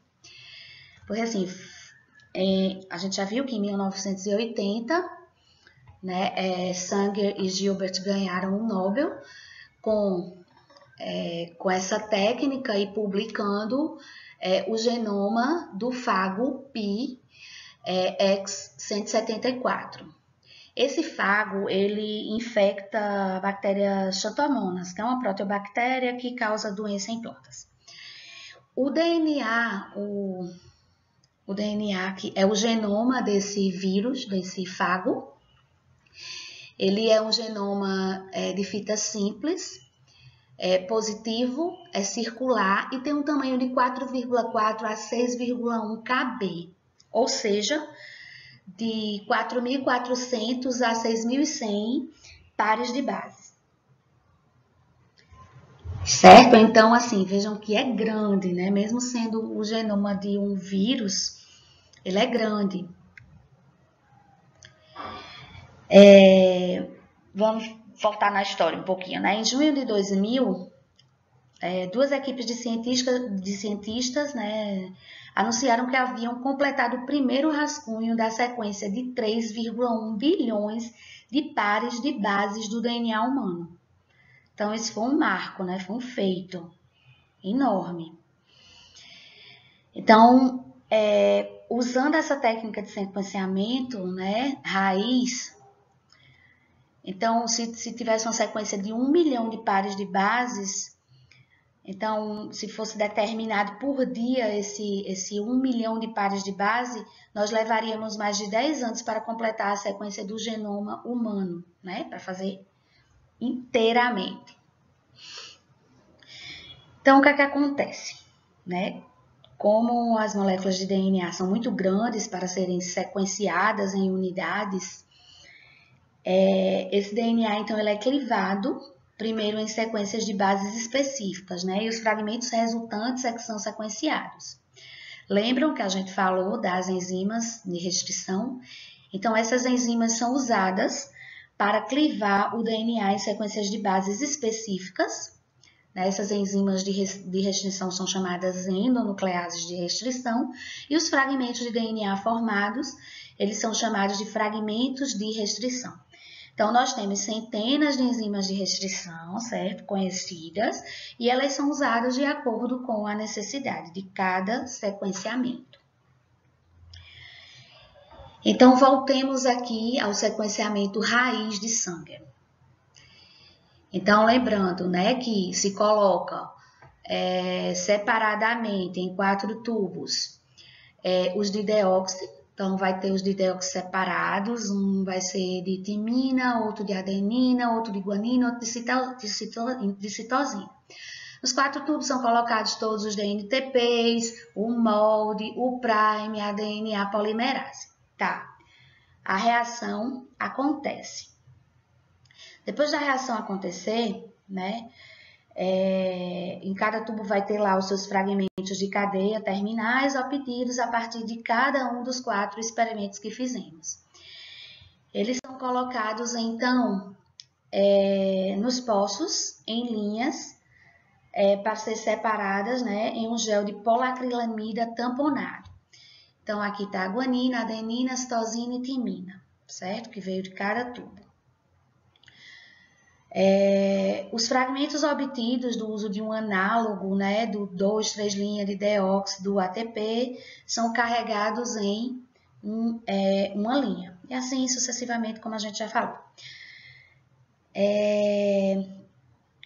Porque assim, a gente já viu que em 1980, né, Sanger e Gilbert ganharam um Nobel com essa técnica e publicando o genoma do fago Pi X174. Esse fago, ele infecta a bactéria Xantomonas, que é uma proteobactéria que causa doença em plantas. O DNA, o DNA que é o genoma desse vírus, desse fago, ele é um genoma de fita simples, positivo, circular e tem um tamanho de 4,4 a 6,1 kb, ou seja, de 4.400 a 6.100 pares de base. Certo? Então, assim, vejam que é grande, né? Mesmo sendo o genoma de um vírus, ele é grande. Vamos voltar na história um pouquinho, né? Em junho de 2000, duas equipes de cientistas, né, anunciaram que haviam completado o primeiro rascunho da sequência de 3,1 bilhões de pares de bases do DNA humano. Então, esse foi um marco, né? Foi um feito enorme. Então, usando essa técnica de sequenciamento, né, raiz, então, se tivesse uma sequência de 1 milhão de pares de bases, então, se fosse determinado por dia esse 1 milhão de pares de base, nós levaríamos mais de 10 anos para completar a sequência do genoma humano, né? Para fazer inteiramente. Então, o que é que acontece? Né? Como as moléculas de DNA são muito grandes para serem sequenciadas em unidades, esse DNA, então, ele é clivado primeiro em sequências de bases específicas, né? E os fragmentos resultantes que são sequenciados. Lembram que a gente falou das enzimas de restrição? Então, essas enzimas são usadas para clivar o DNA em sequências de bases específicas. Né? Essas enzimas de restrição são chamadas endonucleases de restrição e os fragmentos de DNA formados, eles são chamados de fragmentos de restrição. Então, nós temos centenas de enzimas de restrição, certo? Conhecidas, e elas são usadas de acordo com a necessidade de cada sequenciamento. Então, voltemos aqui ao sequenciamento raiz de Sanger. Então, lembrando, né, que se coloca separadamente em 4 tubos os de deóxido. Então, vai ter os de deóxido separados, um vai ser de timina, outro de adenina, outro de guanina, outro de citosina. Nos 4 tubos são colocados todos os DNTPs, o molde, o prime, a DNA polimerase. Tá. A reação acontece. Depois da reação acontecer, né, em cada tubo vai ter lá os seus fragmentos de cadeia terminais obtidos a partir de cada um dos 4 experimentos que fizemos. Eles são colocados, então, nos poços, em linhas, para ser separadas, né, em um gel de polacrilamida tamponado. Então, aqui está a guanina, adenina, citosina e timina, certo? Que veio de cada tubo. Os fragmentos obtidos do uso de um análogo, né, do 2, 3 linhas de deóxido ATP, são carregados em uma linha. E assim sucessivamente, como a gente já falou.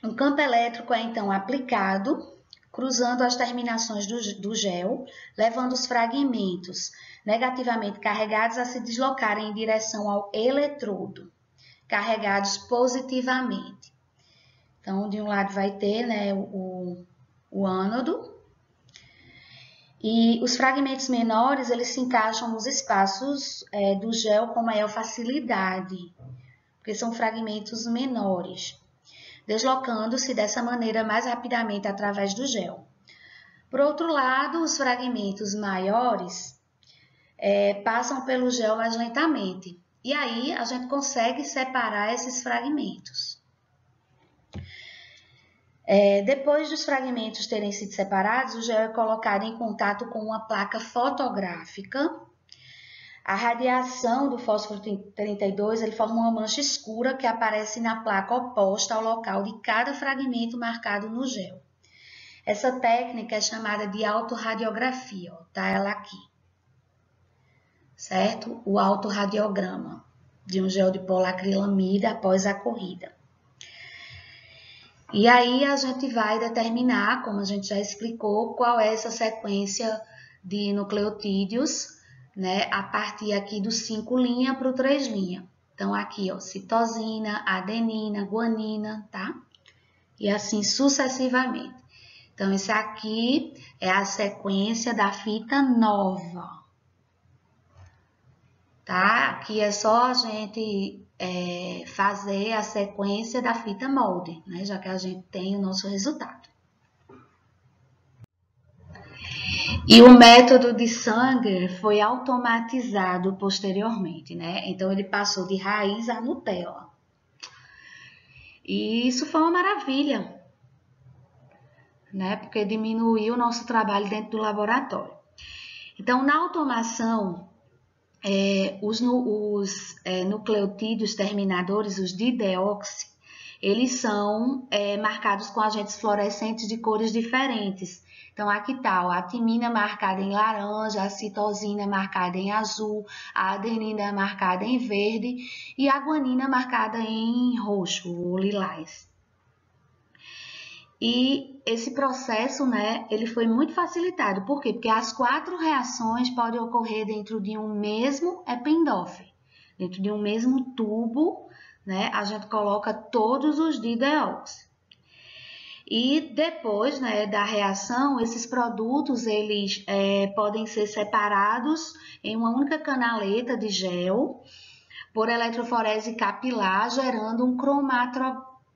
Um campo elétrico é então aplicado, cruzando as terminações do gel, levando os fragmentos negativamente carregados a se deslocarem em direção ao eletrodo, carregados positivamente. Então, de um lado vai ter, né, o ânodo, e os fragmentos menores, eles se encaixam nos espaços do gel com maior facilidade, porque são fragmentos menores, deslocando-se dessa maneira mais rapidamente através do gel. Por outro lado, os fragmentos maiores passam pelo gel mais lentamente, e aí a gente consegue separar esses fragmentos. Depois dos fragmentos terem sido separados, o gel é colocado em contato com uma placa fotográfica. A radiação do fósforo 32 ele forma uma mancha escura que aparece na placa oposta ao local de cada fragmento marcado no gel. Essa técnica é chamada de autorradiografia, ó, tá ela aqui, certo? O autorradiograma de um gel de polacrilamida após a corrida. E aí a gente vai determinar, como a gente já explicou, qual é essa sequência de nucleotídeos, né, a partir aqui do 5' para o 3'. Então, aqui, ó, citosina, adenina, guanina, tá? E assim sucessivamente. Então, isso aqui é a sequência da fita nova, tá? Aqui é só a gente fazer a sequência da fita molde, né? Já que a gente tem o nosso resultado. E o método de Sanger foi automatizado posteriormente, né? Então, ele passou de raiz a Nutella. E isso foi uma maravilha, né? Porque diminuiu o nosso trabalho dentro do laboratório. Então, na automação, os nucleotídeos terminadores, os dideoxi, eles são marcados com agentes fluorescentes de cores diferentes. Então, aqui está a timina marcada em laranja, a citosina marcada em azul, a adenina marcada em verde e a guanina marcada em roxo ou lilás. E esse processo, né, ele foi muito facilitado. Por quê? Porque as 4 reações podem ocorrer dentro de um mesmo Eppendorf. Dentro de um mesmo tubo, né, a gente coloca todos os dideoxi. E depois, né, da reação, esses produtos eles podem ser separados em uma única canaleta de gel por eletroforese capilar, gerando um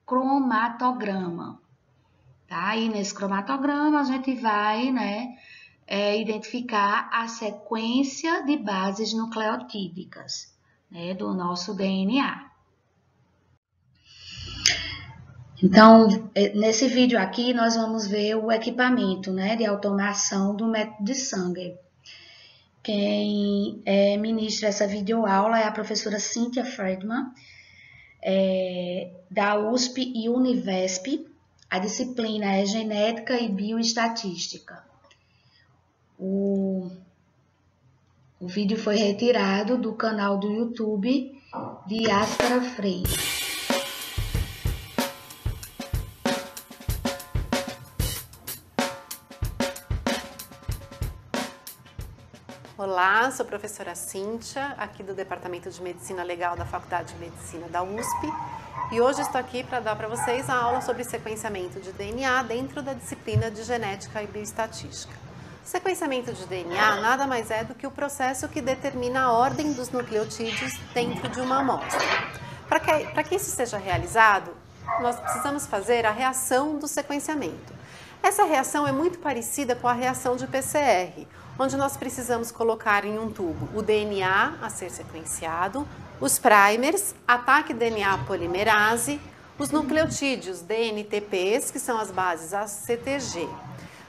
cromatograma. Tá? E nesse cromatograma a gente vai, né, identificar a sequência de bases nucleotídicas, né, do nosso DNA. Então, nesse vídeo aqui, nós vamos ver o equipamento, né, de automação do método de Sanger. Quem ministra essa videoaula é a professora Cynthia Friedman, da USP e Univesp. A disciplina é Genética e Bioestatística. O vídeo foi retirado do canal do YouTube de Áspera Freire. Olá, sou a professora Cíntia, aqui do Departamento de Medicina Legal da Faculdade de Medicina da USP, e hoje estou aqui para dar para vocês a aula sobre sequenciamento de DNA dentro da disciplina de Genética e Bioestatística. O sequenciamento de DNA nada mais é do que o processo que determina a ordem dos nucleotídeos dentro de uma amostra. Para que isso seja realizado, nós precisamos fazer a reação do sequenciamento. Essa reação é muito parecida com a reação de PCR, onde nós precisamos colocar em um tubo o DNA a ser sequenciado, os primers, ataque DNA polimerase, os nucleotídeos DNTPs, que são as bases ACTG.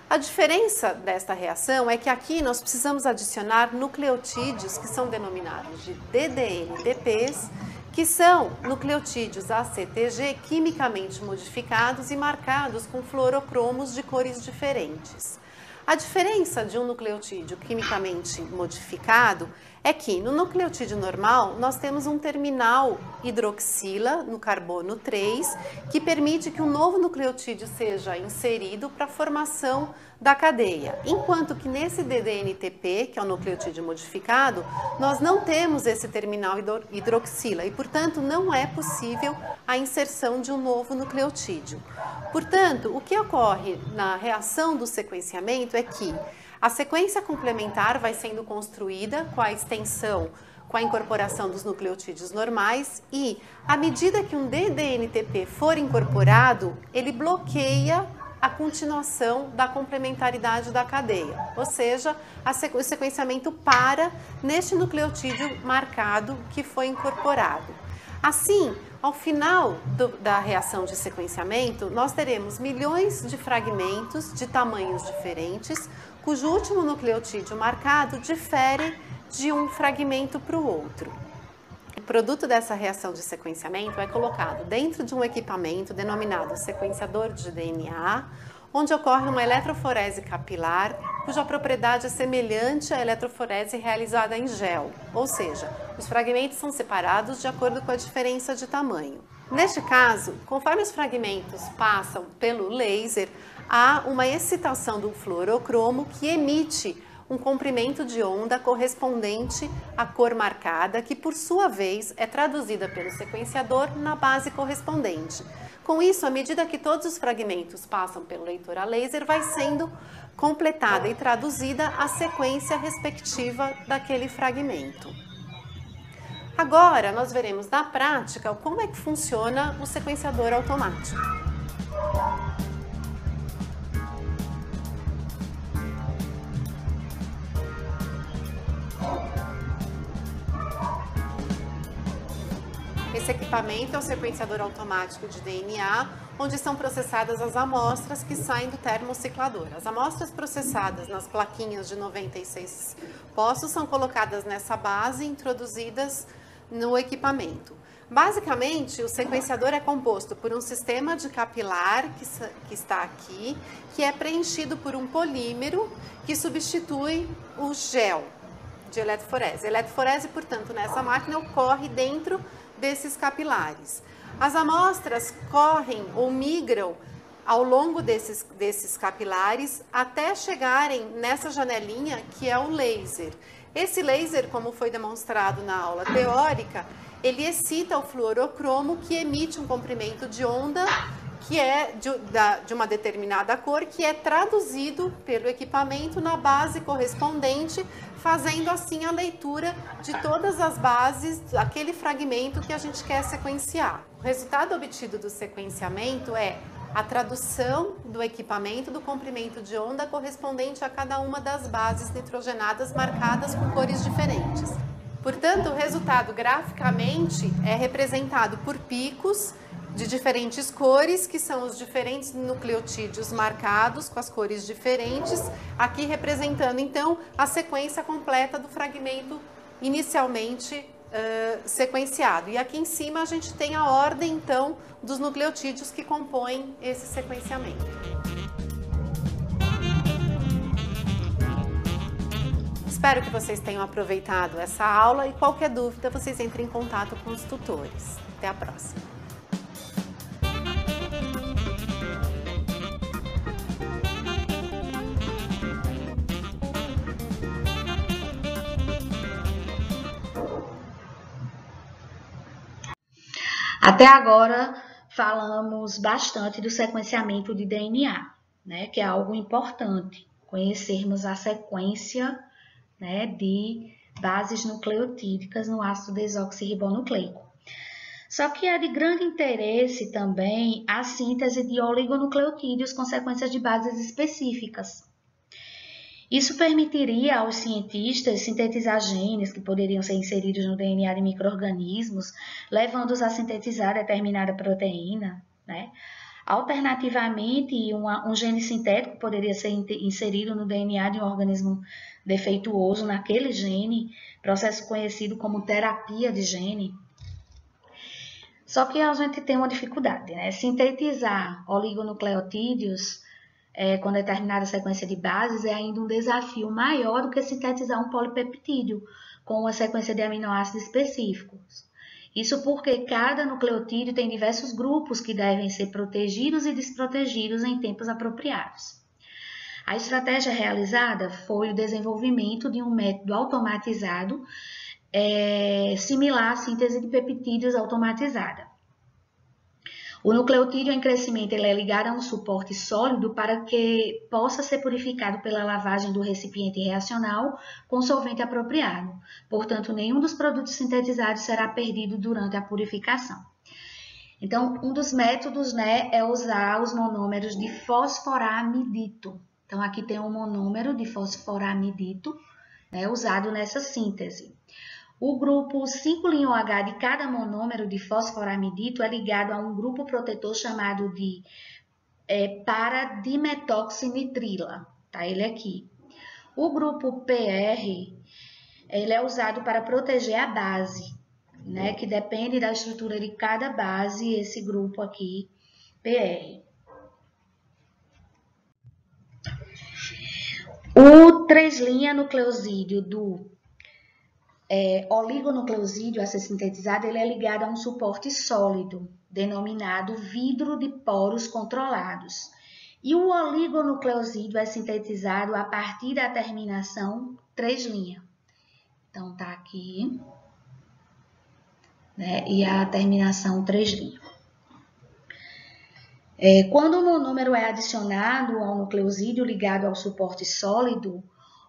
A diferença desta reação é que aqui nós precisamos adicionar nucleotídeos que são denominados de ddNTPs, que são nucleotídeos ACTG quimicamente modificados e marcados com fluorocromos de cores diferentes. A diferença de um nucleotídeo quimicamente modificado é que no nucleotídeo normal nós temos um terminal hidroxila no carbono 3 que permite que um novo nucleotídeo seja inserido para a formação da cadeia, enquanto que nesse DDNTP, que é o nucleotídeo modificado, nós não temos esse terminal hidroxila e, portanto, não é possível a inserção de um novo nucleotídeo. Portanto, o que ocorre na reação do sequenciamento é que a sequência complementar vai sendo construída com a extensão, com a incorporação dos nucleotídeos normais e, à medida que um DDNTP for incorporado, ele bloqueia a continuação da complementaridade da cadeia, ou seja, o sequenciamento para neste nucleotídeo marcado que foi incorporado. Assim, ao final da reação de sequenciamento, nós teremos milhões de fragmentos de tamanhos diferentes, cujo último nucleotídeo marcado difere de um fragmento para o outro. O produto dessa reação de sequenciamento é colocado dentro de um equipamento denominado sequenciador de DNA, onde ocorre uma eletroforese capilar, cuja propriedade é semelhante à eletroforese realizada em gel, ou seja, os fragmentos são separados de acordo com a diferença de tamanho. Neste caso, conforme os fragmentos passam pelo laser, há uma excitação do fluorocromo que emite um comprimento de onda correspondente à cor marcada, que por sua vez é traduzida pelo sequenciador na base correspondente. Com isso, à medida que todos os fragmentos passam pelo leitor a laser, vai sendo completada e traduzida a sequência respectiva daquele fragmento. Agora, nós veremos na prática como é que funciona o sequenciador automático. Esse equipamento é o sequenciador automático de DNA, onde são processadas as amostras que saem do termociclador. As amostras processadas nas plaquinhas de 96 postos são colocadas nessa base e introduzidas no equipamento. Basicamente, o sequenciador é composto por um sistema de capilar que está aqui, que é preenchido por um polímero que substitui o gel de eletroforese. A eletroforese, portanto, nessa máquina ocorre dentro desses capilares. As amostras correm ou migram ao longo desses capilares até chegarem nessa janelinha que é o laser. Esse laser, como foi demonstrado na aula teórica, ele excita o fluorocromo que emite um comprimento de onda que é de uma determinada cor, que é traduzido pelo equipamento na base correspondente, fazendo assim a leitura de todas as bases daquele fragmento que a gente quer sequenciar. O resultado obtido do sequenciamento é a tradução do equipamento do comprimento de onda correspondente a cada uma das bases nitrogenadas marcadas com cores diferentes. Portanto, o resultado graficamente é representado por picos de diferentes cores, que são os diferentes nucleotídeos marcados com as cores diferentes, aqui representando então a sequência completa do fragmento inicialmente sequenciado. E aqui em cima a gente tem a ordem então dos nucleotídeos que compõem esse sequenciamento. Espero que vocês tenham aproveitado essa aula e qualquer dúvida vocês entrem em contato com os tutores. Até a próxima! Até agora falamos bastante do sequenciamento de DNA, né, que é algo importante, conhecermos a sequência, né, de bases nucleotídicas no ácido desoxirribonucleico. Só que é de grande interesse também a síntese de oligonucleotídeos com sequências de bases específicas. Isso permitiria aos cientistas sintetizar genes que poderiam ser inseridos no DNA de micro-organismos, levando-os a sintetizar determinada proteína, né? Alternativamente, um gene sintético poderia ser inserido no DNA de um organismo defeituoso naquele gene, processo conhecido como terapia de gene. Só que a gente tem uma dificuldade, né? Sintetizar oligonucleotídeos com determinada sequência de bases é ainda um desafio maior do que sintetizar um polipeptídeo com uma sequência de aminoácidos específicos. Isso porque cada nucleotídeo tem diversos grupos que devem ser protegidos e desprotegidos em tempos apropriados. A estratégia realizada foi o desenvolvimento de um método automatizado similar à síntese de peptídeos automatizada. O nucleotídeo em crescimento ele é ligado a um suporte sólido para que possa ser purificado pela lavagem do recipiente reacional com solvente apropriado. Portanto, nenhum dos produtos sintetizados será perdido durante a purificação. Então, um dos métodos, é usar os monômeros de fosforamidito. Então, aqui tem um monômero de fosforamidito, usado nessa síntese. O grupo 5'OH de cada monômero de fosforamidito é ligado a um grupo protetor chamado de paradimetoxinitrila, tá? Ele aqui. O grupo PR, ele é usado para proteger a base, que depende da estrutura de cada base, esse grupo aqui, PR. O 3' nucleosídeo do oligonucleosídeo a ser sintetizado, ele é ligado a um suporte sólido, denominado vidro de poros controlados. E o oligonucleosídeo é sintetizado a partir da terminação 3'. Então, tá aqui, e a terminação 3'. Quando o monômero é adicionado ao nucleosídeo ligado ao suporte sólido,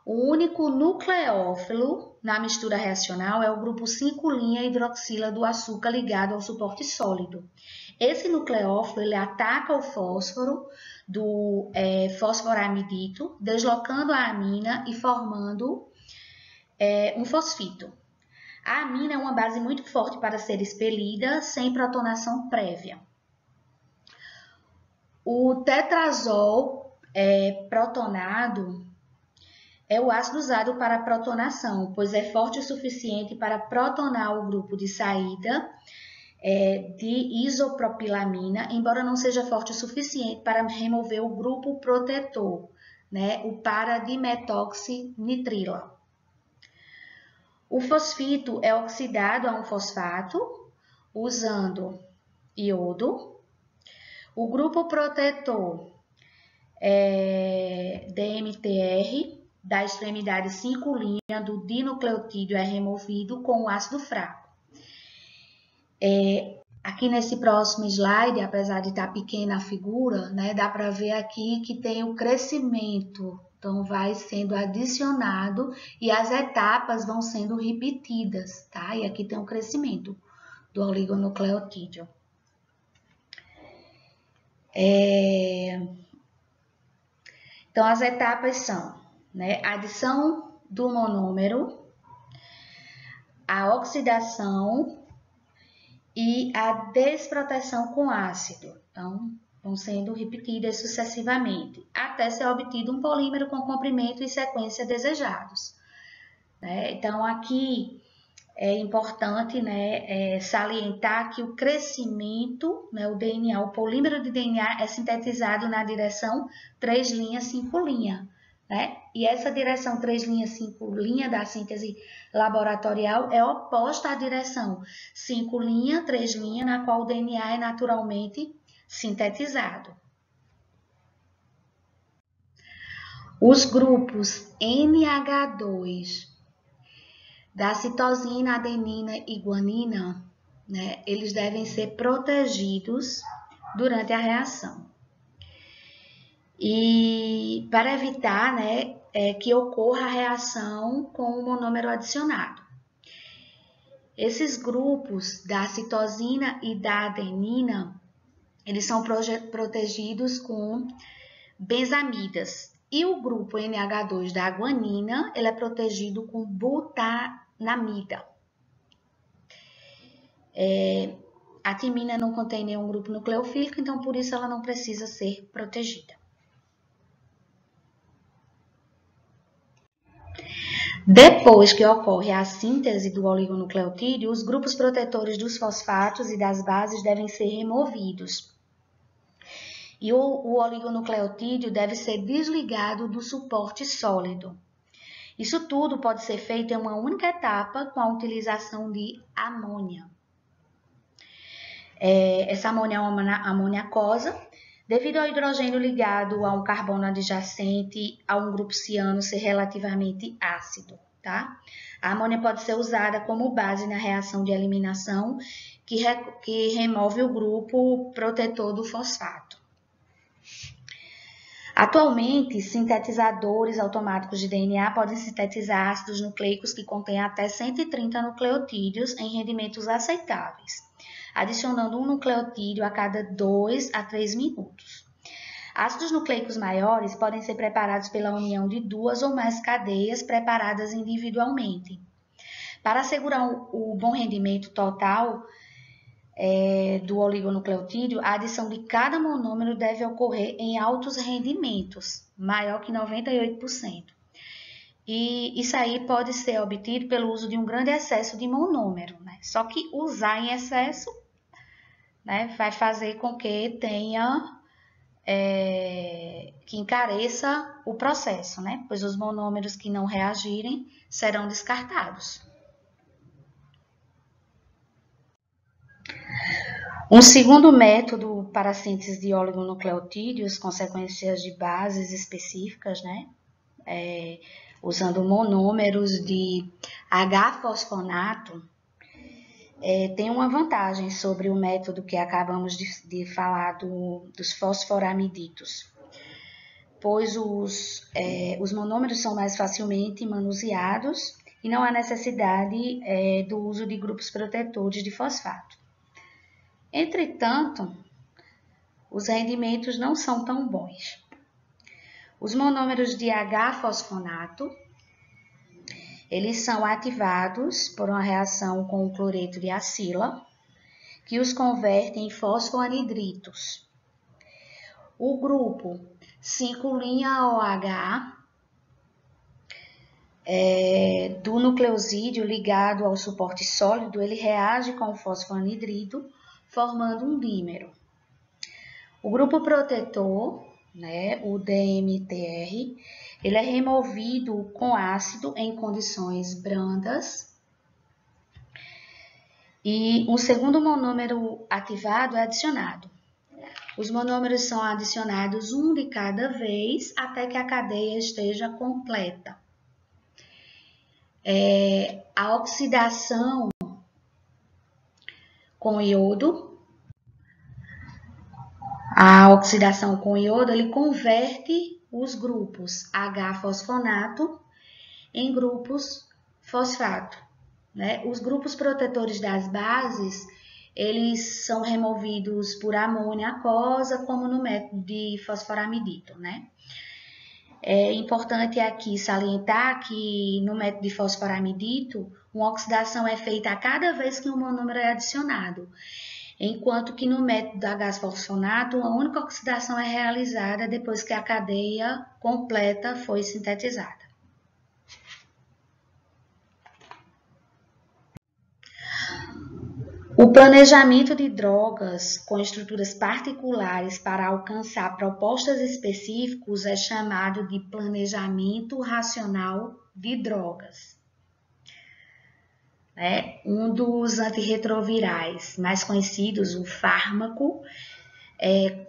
o único nucleófilo na mistura reacional é o grupo 5' hidroxila do açúcar ligado ao suporte sólido. Esse nucleófilo ele ataca o fósforo do fosforamidito, deslocando a amina e formando um fosfito. A amina é uma base muito forte para ser expelida sem protonação prévia. O tetrazol protonado é o ácido usado para a protonação, pois é forte o suficiente para protonar o grupo de saída de isopropilamina, embora não seja forte o suficiente para remover o grupo protetor, o paradimetoxinitrila. O fosfito é oxidado a um fosfato usando iodo. O grupo protetor DMTR da extremidade 5' do dinucleotídeo é removido com o ácido fraco. Aqui nesse próximo slide, apesar de estar pequena a figura, dá para ver aqui que tem o crescimento. Então, vai sendo adicionado e as etapas vão sendo repetidas, tá? E aqui tem o crescimento do oligonucleotídeo. Então, as etapas são a adição do monômero, a oxidação e a desproteção com ácido. Então, vão sendo repetidas sucessivamente, até ser obtido um polímero com comprimento e sequência desejados. Então, aqui é importante salientar que o crescimento, o DNA, o polímero de DNA é sintetizado na direção 3', 5'. E essa direção 3', 5' da síntese laboratorial é oposta à direção 5', 3', na qual o DNA é naturalmente sintetizado. Os grupos NH2 da citosina, adenina e guanina, eles devem ser protegidos durante a reação. E para evitar que ocorra a reação com o monômero adicionado. Esses grupos da citosina e da adenina, eles são protegidos com benzamidas. E o grupo NH2 da guanina, ele é protegido com butanamida. A timina não contém nenhum grupo nucleofílico, então por isso ela não precisa ser protegida. Depois que ocorre a síntese do oligonucleotídeo, os grupos protetores dos fosfatos e das bases devem ser removidos. e o oligonucleotídeo deve ser desligado do suporte sólido. Isso tudo pode ser feito em uma única etapa com a utilização de amônia. Essa amônia é uma amônia aquosa, devido ao hidrogênio ligado a um carbono adjacente a um grupo ciano ser relativamente ácido, tá? A amônia pode ser usada como base na reação de eliminação que remove o grupo protetor do fosfato. Atualmente, sintetizadores automáticos de DNA podem sintetizar ácidos nucleicos que contêm até 130 nucleotídeos em rendimentos aceitáveis, adicionando um nucleotídeo a cada 2 a 3 minutos. Ácidos nucleicos maiores podem ser preparados pela união de 2 ou mais cadeias preparadas individualmente. Para assegurar o bom rendimento total do oligonucleotídeo, a adição de cada monômero deve ocorrer em altos rendimentos, maior que 98%. E isso aí pode ser obtido pelo uso de um grande excesso de monômero, né? Só que usar em excesso, né, vai fazer com que tenha, que encareça o processo, né? Pois os monômeros que não reagirem serão descartados. Um segundo método para a síntese de oligonucleotídeos com sequências de bases específicas, né? Usando monômeros de H-fosfonato, tem uma vantagem sobre o método que acabamos de falar dos fosforamiditos, pois os monômeros são mais facilmente manuseados e não há necessidade do uso de grupos protetores de fosfato. Entretanto, os rendimentos não são tão bons. Os monômeros de H-fosfonato, eles são ativados por uma reação com o cloreto de acila, que os converte em fosfoanidritos. O grupo 5'OH do nucleosídeo ligado ao suporte sólido, ele reage com o fosfoanidrito, formando um dímero. O grupo protetor, né, o DMTR, ele é removido com ácido em condições brandas e um segundo monômero ativado é adicionado. Os monômeros são adicionados um de cada vez até que a cadeia esteja completa. A oxidação com iodo, ele converte os grupos H-fosfonato em grupos fosfato, né? Os grupos protetores das bases, eles são removidos por amônia aquosa, como no método de fosforamidito, né? É importante aqui salientar que no método de fosforamidito, uma oxidação é feita a cada vez que um monômero é adicionado, enquanto que no método da H-fosfonato, uma única oxidação é realizada depois que a cadeia completa foi sintetizada. O planejamento de drogas com estruturas particulares para alcançar propostas específicas é chamado de planejamento racional de drogas. Um dos antirretrovirais mais conhecidos, o fármaco,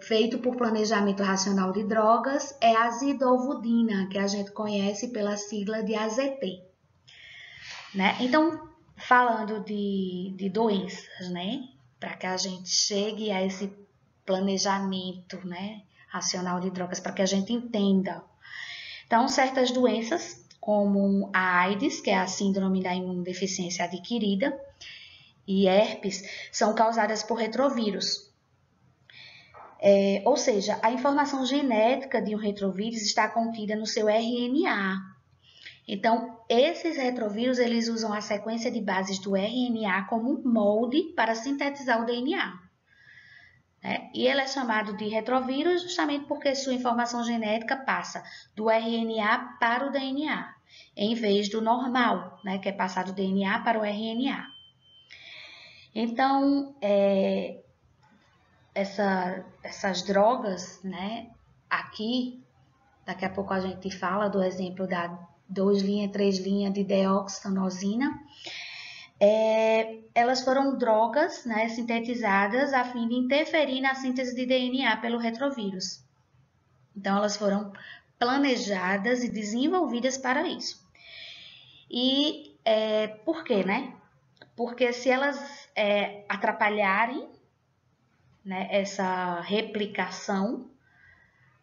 feito por planejamento racional de drogas, é a zidovudina, que a gente conhece pela sigla de AZT. Então, falando de doenças, para que a gente chegue a esse planejamento, racional de drogas, para que a gente entenda. Então, certas doenças, como a AIDS, que é a síndrome da imunodeficiência adquirida, e herpes, são causadas por retrovírus. Ou seja, a informação genética de um retrovírus está contida no seu RNA. Então, esses retrovírus, eles usam a sequência de bases do RNA como molde para sintetizar o DNA. E ele é chamado de retrovírus justamente porque sua informação genética passa do RNA para o DNA, em vez do normal, que é passar do DNA para o RNA. Então, essas drogas, né, aqui, daqui a pouco a gente fala do exemplo da 2 linha, 3 linha de deoxitanosina, elas foram drogas, né, sintetizadas a fim de interferir na síntese de DNA pelo retrovírus. Então, elas foram planejadas e desenvolvidas para isso. E por quê, né? Porque se elas atrapalharem, né, essa replicação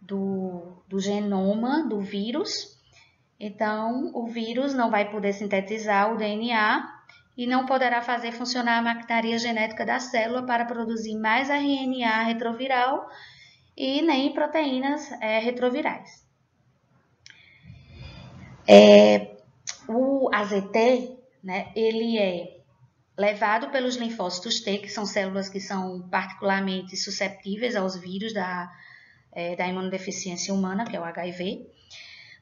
do genoma do vírus, então o vírus não vai poder sintetizar o DNA e não poderá fazer funcionar a maquinaria genética da célula para produzir mais RNA retroviral e nem proteínas retrovirais. O AZT, né, ele é levado pelos linfócitos T, que são células que são particularmente susceptíveis aos vírus da imunodeficiência humana, que é o HIV.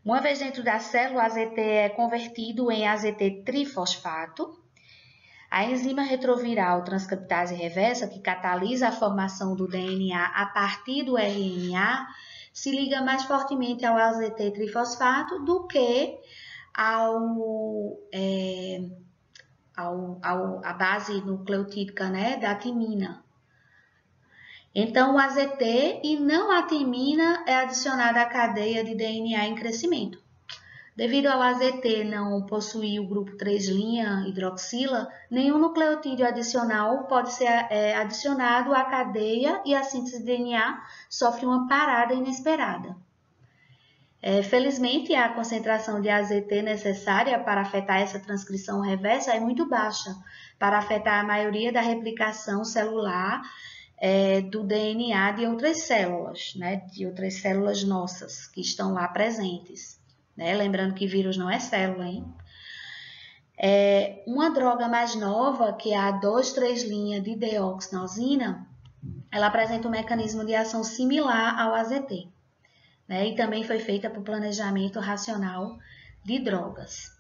Uma vez dentro da célula, o AZT é convertido em AZT trifosfato. A enzima retroviral transcriptase reversa, que catalisa a formação do DNA a partir do RNA, se liga mais fortemente ao AZT trifosfato do que a base nucleotídica, né, da timina. Então, o AZT e não a timina é adicionada à cadeia de DNA em crescimento. Devido ao AZT não possuir o grupo 3' hidroxila, nenhum nucleotídeo adicional pode ser adicionado à cadeia e a síntese de DNA sofre uma parada inesperada. Felizmente, a concentração de AZT necessária para afetar essa transcrição reversa é muito baixa, para afetar a maioria da replicação celular do DNA de outras células, né, de outras células nossas que estão lá presentes. Né? Lembrando que vírus não é célula, hein? Uma droga mais nova, que é a 2,3 linha de deoxitanosina, ela apresenta um mecanismo de ação similar ao AZT. Né? E também foi feita por planejamento racional de drogas.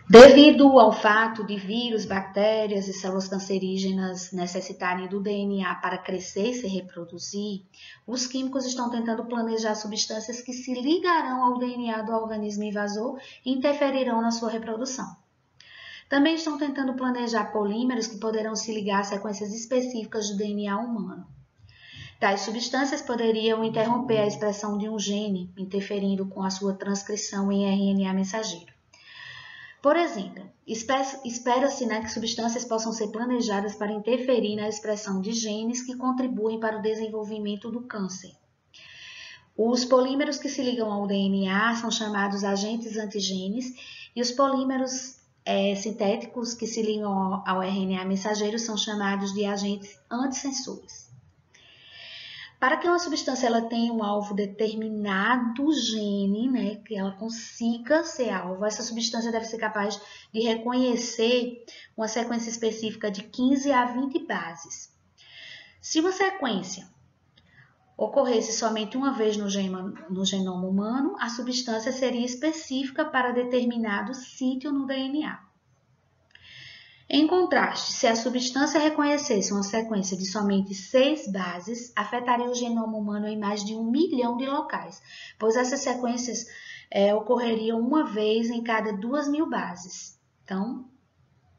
Devido ao fato de vírus, bactérias e células cancerígenas necessitarem do DNA para crescer e se reproduzir, os químicos estão tentando planejar substâncias que se ligarão ao DNA do organismo invasor e interferirão na sua reprodução. Também estão tentando planejar polímeros que poderão se ligar a sequências específicas do DNA humano. Tais substâncias poderiam interromper a expressão de um gene, interferindo com a sua transcrição em RNA mensageiro. Por exemplo, espera-se, né, que substâncias possam ser planejadas para interferir na expressão de genes que contribuem para o desenvolvimento do câncer. Os polímeros que se ligam ao DNA são chamados agentes antigenes e os polímeros sintéticos que se ligam ao RNA mensageiro são chamados de agentes antissensores. Para que uma substância ela tenha um alvo determinado gene, né, que ela consiga ser alvo, essa substância deve ser capaz de reconhecer uma sequência específica de 15 a 20 bases. Se uma sequência ocorresse somente uma vez no genoma humano, a substância seria específica para determinado sítio no DNA. Em contraste, se a substância reconhecesse uma sequência de somente 6 bases, afetaria o genoma humano em mais de 1 milhão de locais, pois essas sequências ocorreriam uma vez em cada 2.000 bases. Então,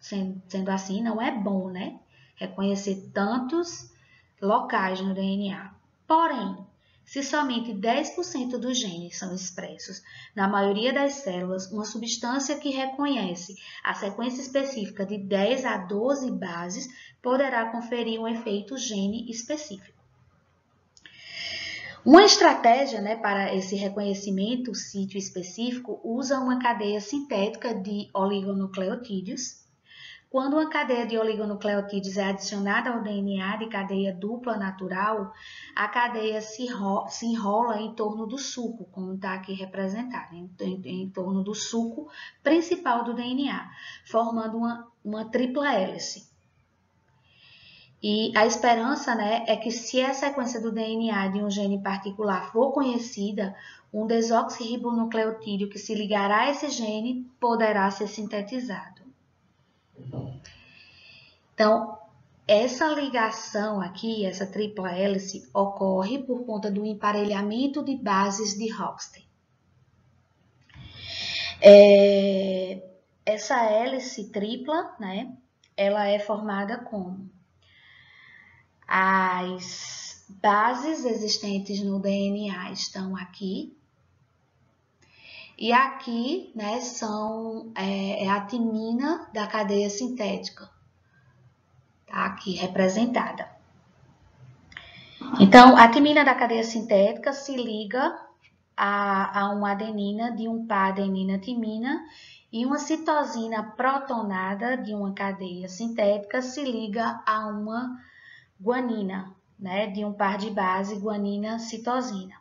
sendo assim, não é bom, né, reconhecer tantos locais no DNA. Porém, se somente 10% dos genes são expressos na maioria das células, uma substância que reconhece a sequência específica de 10 a 12 bases poderá conferir um efeito gene específico. Uma estratégia, né, para esse reconhecimento sítio específico usa uma cadeia sintética de oligonucleotídeos. Quando uma cadeia de oligonucleotídeos é adicionada ao DNA de cadeia dupla natural, a cadeia se enrola em torno do suco, como está aqui representado, em torno do suco principal do DNA, formando uma tripla hélice. E a esperança, né, é que se a sequência do DNA de um gene particular for conhecida, um desoxirribonucleotídeo que se ligará a esse gene poderá ser sintetizado. Então, essa ligação aqui, essa tripla hélice, ocorre por conta do emparelhamento de bases de Hoxton. Essa hélice tripla, né, ela é formada como as bases existentes no DNA estão aqui, e aqui, né, é a timina da cadeia sintética, tá aqui representada. Então, a timina da cadeia sintética se liga a uma adenina de um par adenina-timina, e uma citosina protonada de uma cadeia sintética se liga a uma guanina, né, de um par de base guanina-citosina.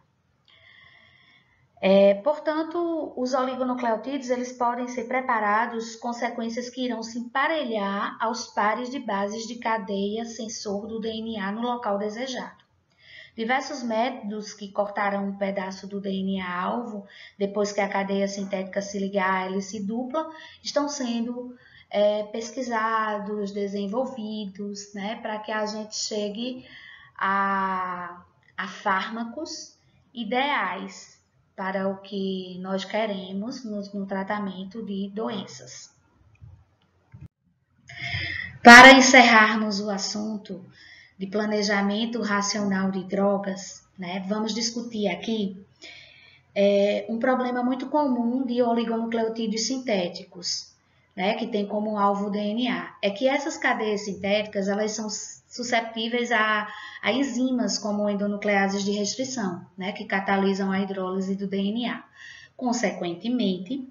Portanto, os oligonucleotídeos eles podem ser preparados com sequências que irão se emparelhar aos pares de bases de cadeia sensor do DNA no local desejado. Diversos métodos que cortarão um pedaço do DNA-alvo depois que a cadeia sintética se ligar à hélice dupla estão sendo pesquisados, desenvolvidos, né, para que a gente chegue a fármacos ideais para o que nós queremos no tratamento de doenças. Para encerrarmos o assunto de planejamento racional de drogas, né, vamos discutir aqui um problema muito comum de oligonucleotídeos sintéticos, né, que tem como alvo o DNA. É que essas cadeias sintéticas elas são susceptíveis a enzimas como endonucleases de restrição, né, que catalisam a hidrólise do DNA. Consequentemente,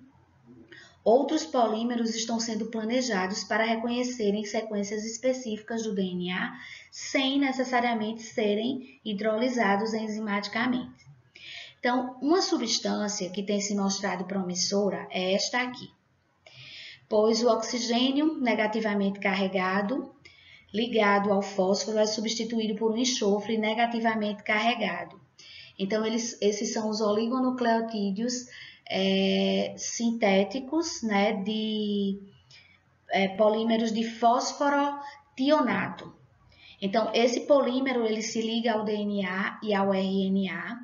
outros polímeros estão sendo planejados para reconhecerem sequências específicas do DNA sem necessariamente serem hidrolisados enzimaticamente. Então, uma substância que tem se mostrado promissora é esta aqui, pois o oxigênio negativamente carregado ligado ao fósforo é substituído por um enxofre negativamente carregado. Então, esses são os oligonucleotídeos sintéticos, né, de polímeros de fósforo tionato. Então, esse polímero ele se liga ao DNA e ao RNA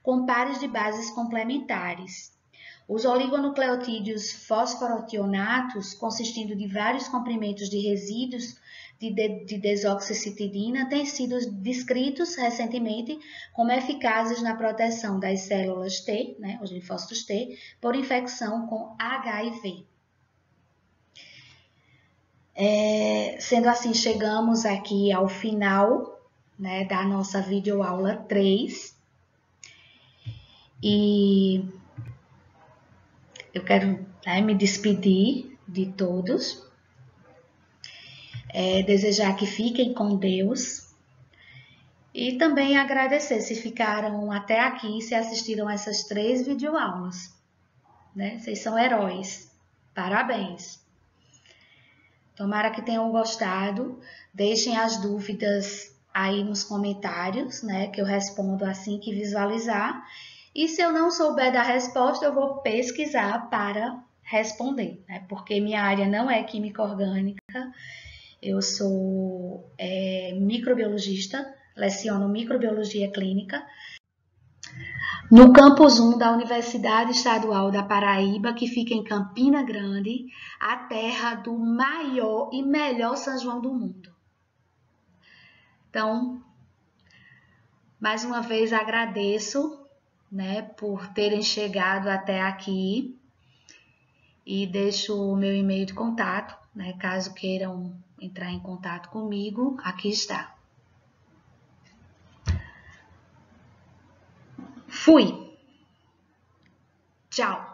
com pares de bases complementares. Os oligonucleotídeos fosforotionatos, consistindo de vários comprimentos de resíduos de desoxicitidina, têm sido descritos recentemente como eficazes na proteção das células T, né, os linfócitos T, por infecção com HIV. Sendo assim, chegamos aqui ao final, né, da nossa videoaula 3. E eu quero, né, me despedir de todos. Desejar que fiquem com Deus. E também agradecer se ficaram até aqui, se assistiram a essas 3 videoaulas. Né? Vocês são heróis. Parabéns! Tomara que tenham gostado. Deixem as dúvidas aí nos comentários, né, que eu respondo assim que visualizar. E se eu não souber da resposta, eu vou pesquisar para responder, né, porque minha área não é química orgânica. Eu sou microbiologista, leciono microbiologia clínica no campus 1 da Universidade Estadual da Paraíba, que fica em Campina Grande, a terra do maior e melhor São João do mundo. Então, mais uma vez agradeço, né, por terem chegado até aqui e deixo o meu e-mail de contato, né, caso queiram entrar em contato comigo, aqui está. Fui! Tchau!